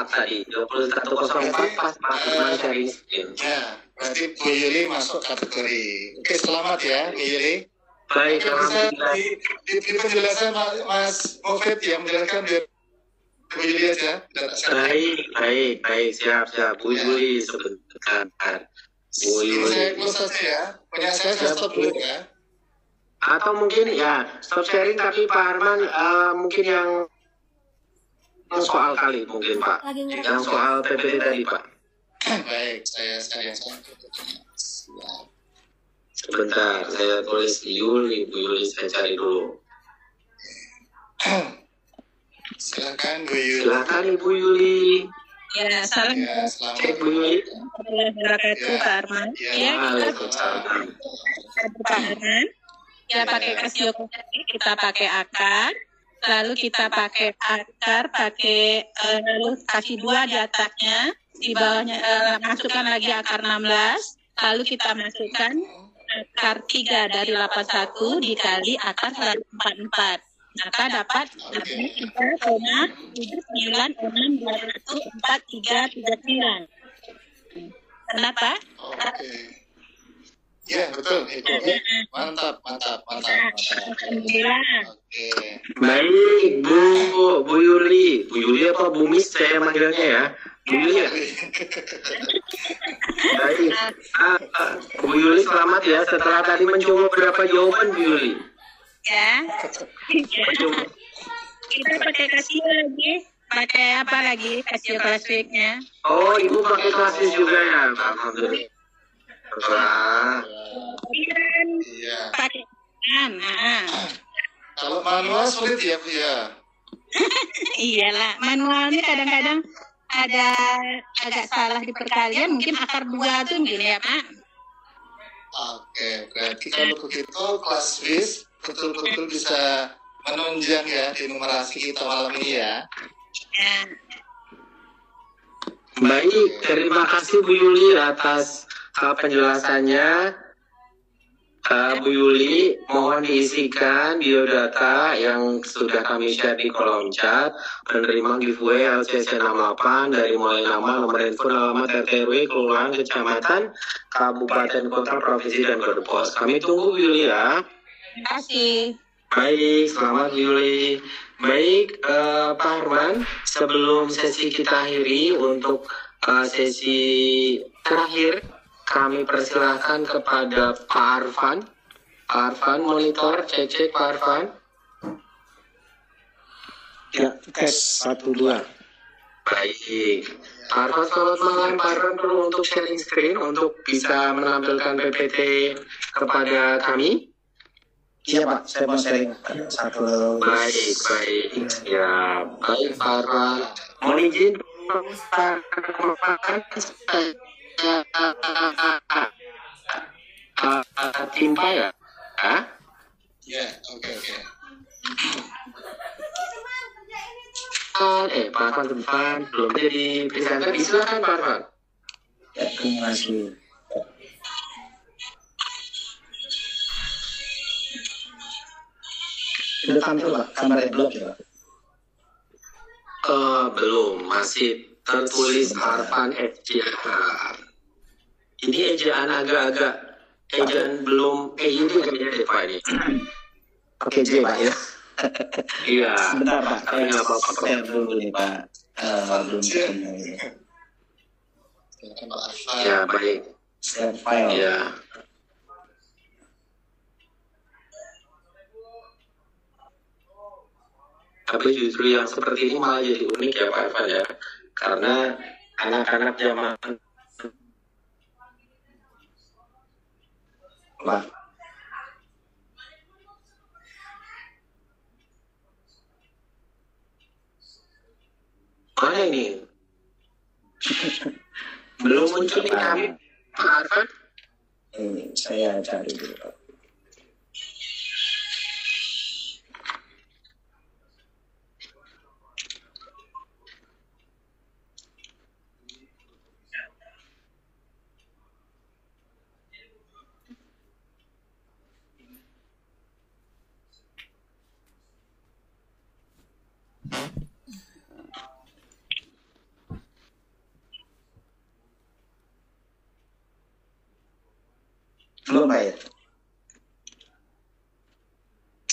Speaker 1: tadi. 21.04 pas Pak Arman sharing screen.
Speaker 2: ya, berarti Bu Yuli masuk kategori. Oke, selamat ya Bu Yuli.
Speaker 1: Baik,
Speaker 2: Bisa di penjelasan Mas Mofet yang menjelaskan biar Bu Yuli aja.
Speaker 1: baik, siap. Bu Yuli sebentar. Bu
Speaker 2: Ini saya
Speaker 1: Yuli.
Speaker 2: close saja ya. Punya saya stop dulu ya.
Speaker 1: Atau mungkin ya stop sharing tapi Pak Arman mungkin yang soal kali mungkin Pak. Yang soal PPT tadi Pak.
Speaker 2: Baik, saya.
Speaker 1: Sebentar, saya tulis Yuli, Bu Yuli saya cari dulu.
Speaker 2: Silakan Bu Yuli.
Speaker 1: Silakan Ibu Yuli.
Speaker 5: Ya, salam
Speaker 2: Ya, selamat.
Speaker 1: Cek Bu Yuli.
Speaker 5: wabarakatuh Pak Arman.
Speaker 2: Ya.
Speaker 5: Ya, kita
Speaker 1: Waalaikumsalam.
Speaker 5: Pak Arman. Ya, pakai Casio kita pakai akar, lalu kita pakai akar, lalu kasih 2 di atasnya, di bawahnya masukkan lagi akar 16, lalu kita masukkan akar 3 dari 81 dikali akar 144. Maka dapat 3,7962439. Kenapa?
Speaker 2: Oke. Ya, betul. Itu. Mantap.
Speaker 5: Alhamdulillah.
Speaker 2: Oke.
Speaker 1: Baik, Bu Yuli. Bu Yuli apa Bu Miss saya manggilnya ya? Bu Yuli ya? Baik. Bu Yuli selamat ya. Setelah tadi mencoba beberapa jawaban Bu Yuli.
Speaker 5: Ya.
Speaker 1: Mencoba.
Speaker 5: Kita pakai Casio lagi. Pakai apa lagi? Casio Classic-nya.
Speaker 1: Oh, Ibu pakai klasis juga ya? Alhamdulillah. Wah.
Speaker 2: Iya.
Speaker 5: Pakai
Speaker 2: Kalau manual sulit ya, Bu ya.
Speaker 5: iyalah, manualnya kadang-kadang ada agak salah di perkalian, mungkin akar 2 tuh gini ya Pak.
Speaker 2: Oke, berarti kalau begitu kelas WIS betul-betul bisa menunjang ya di numerasi kita malam ini ya.
Speaker 5: Ya.
Speaker 1: Baik, terima kasih Bu Yuli atas penjelasannya. Bu Yuli, mohon diisikan biodata yang sudah kami share di kolom chat. Penerima giveaway LCC 68 dari mulai nama, nomor handphone, alamat RT RW, kelurahan, kecamatan, kabupaten, kota, provinsi, dan kode pos. Kami tunggu Bu Yuli ya.
Speaker 5: Terima kasih.
Speaker 1: Baik, selamat Bu Yuli. Baik, Pak Arman, sebelum sesi kita akhiri untuk sesi terakhir, kami persilahkan kepada Pak Arfan. Pak Arfan, monitor, cek Pak Arfan.
Speaker 3: Ya, tes 1, 2.
Speaker 1: Baik. Pak Arfan, selamat malam. Pak Arfan perlu untuk sharing screen untuk bisa menampilkan PPT kepada kami.
Speaker 3: Iya Pak, saya mau sharing 1.
Speaker 1: Baik. Ya, baik Pak Arfan. Mohon izin Pak Arfan, timpa ya? Hah?
Speaker 2: Ya, oke.
Speaker 1: Pak Arfan depan belum jadi presenter, silakan Pak Arfan.
Speaker 3: Ya, terima kasih. Sudah tampil Pak, kameranya belum ya Pak?
Speaker 1: Belum, masih tertulis Arfan FJR. Ini ejaan agak-agak ejaan belum ini kayaknya deh Pak ini.
Speaker 3: Oke, J Pak ya.
Speaker 1: Iya.
Speaker 3: Sebentar Pak,
Speaker 1: Tapi nggak apa-apa.
Speaker 3: share dulu nih Pak. Belum ketemu.
Speaker 2: Silakan Pak Arfan.
Speaker 1: Ya, baik.
Speaker 6: Share file.
Speaker 1: Ya. Tapi justru yang seperti ini malah jadi unik ya Pak Arfan ya. Karena anak-anak zaman
Speaker 6: Pak.
Speaker 1: mana ini? Belum muncul di kami Pak Arfan?
Speaker 6: Ini saya cari dulu Pak. Belum Pak ya?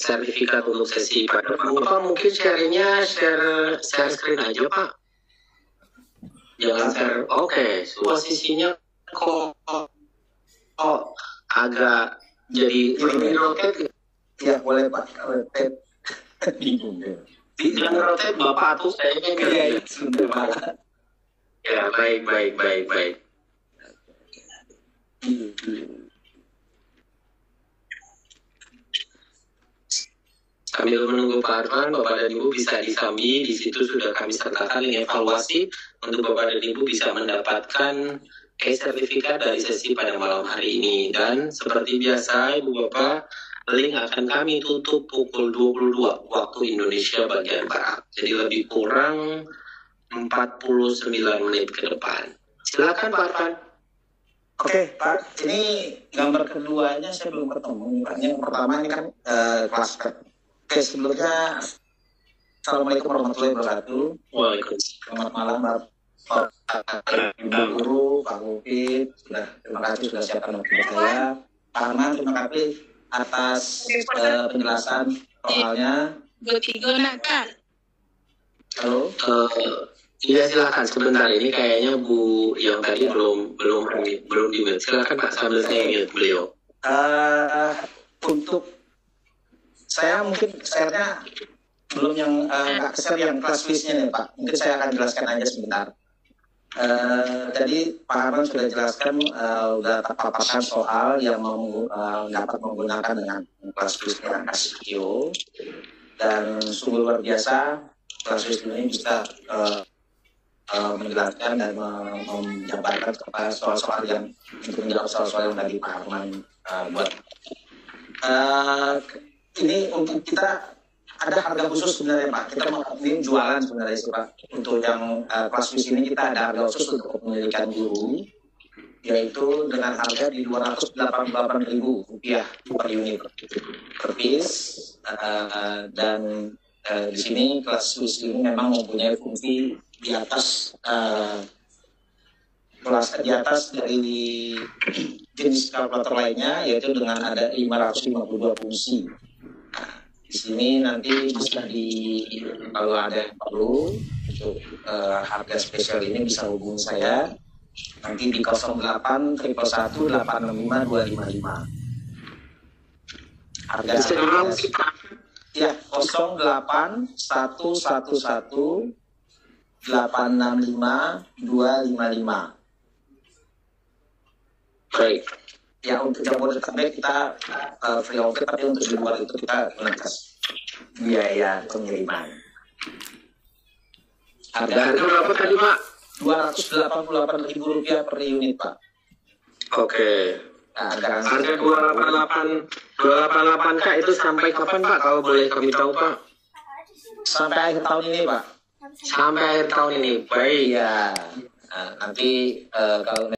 Speaker 1: Sertifikat untuk sesi pada Bapak mungkin share-nya share screen aja Pak. Jangan share. Oke, posisinya kok agak jadi rotate.
Speaker 6: Ya boleh Pak. Rotate. Bingung ya.
Speaker 1: Tidak rotate Bapak tuh kayaknya
Speaker 6: Iya itu sudah Pak.
Speaker 1: Ya baik. Sambil menunggu Pak Arfan, Bapak dan Ibu bisa disambi. Di situ sudah kami sertakan link evaluasi untuk Bapak dan Ibu bisa mendapatkan e-sertifikat dari sesi pada malam hari ini. Dan seperti biasa, Ibu Bapak, link akan kami tutup pukul 22 waktu Indonesia bagian Barat. Jadi lebih kurang 49 menit ke depan. Silakan Pak Arfan.
Speaker 6: Oke Pak, ini gambar keduanya saya belum ketemu. Yang pertama ini kan kelas. Oke, sebelumnya Assalamualaikum warahmatullahi wabarakatuh.
Speaker 1: Waalaikumsalam.
Speaker 6: Selamat malam Bapak Ibu Guru, Pak Mufid. Terima kasih sudah siapkan waktu saya. Pak Arman, terima kasih atas penjelasan soalnya. Halo.
Speaker 1: Iya silakan sebentar, ini kayaknya Bu yang tadi belum di mute. Silakan Pak sambil saya mute beliau.
Speaker 6: Untuk saya mungkin share-nya belum yang share yang kelas quiz-nya nih Pak. Mungkin saya akan jelaskan aja sebentar. Jadi Pak Harman sudah jelaskan sudah paparkan soal yang dapat menggunakan dengan kelas quiz dengan Casio, dan sungguh luar biasa kelas quiz ini bisa menjelaskan dan menjabarkan kepada soal-soal yang untuk menjawab soal-soal yang tadi Pak Harman buat. Ini untuk kita ada harga khusus sebenarnya Pak. Kita mau ini jualan sebenarnya sih Pak. Untuk yang kelas quiz ini kita ada harga khusus untuk kepemilikan guru, yaitu dengan harga di Rp288.000 per unit per piece. Dan di sini kelas quiz ini memang mempunyai fungsi di atas kelas di atas dari jenis kalkulator lainnya, yaitu dengan ada 552 fungsi. Di sini nanti bisa kalau ada yang perlu untuk harga spesial ini bisa hubungi saya nanti di 08 111 865 255. Harga ya 08 111 865 255.
Speaker 1: Baik.
Speaker 6: Ya untuk Jabodetabek kita free ongkir, tapi untuk di luar itu kita kenakan biaya pengiriman.
Speaker 1: Harga berapa tadi Pak?
Speaker 6: Rp288.000 per unit Pak.
Speaker 1: Oke.
Speaker 6: Nah,
Speaker 1: harga 288K itu sampai kapan Pak? Kalau boleh kami tahu Pak?
Speaker 6: Sampai akhir tahun ini Pak.
Speaker 1: Sampai akhir tahun ini. Baik.
Speaker 6: Iya. Nanti kalau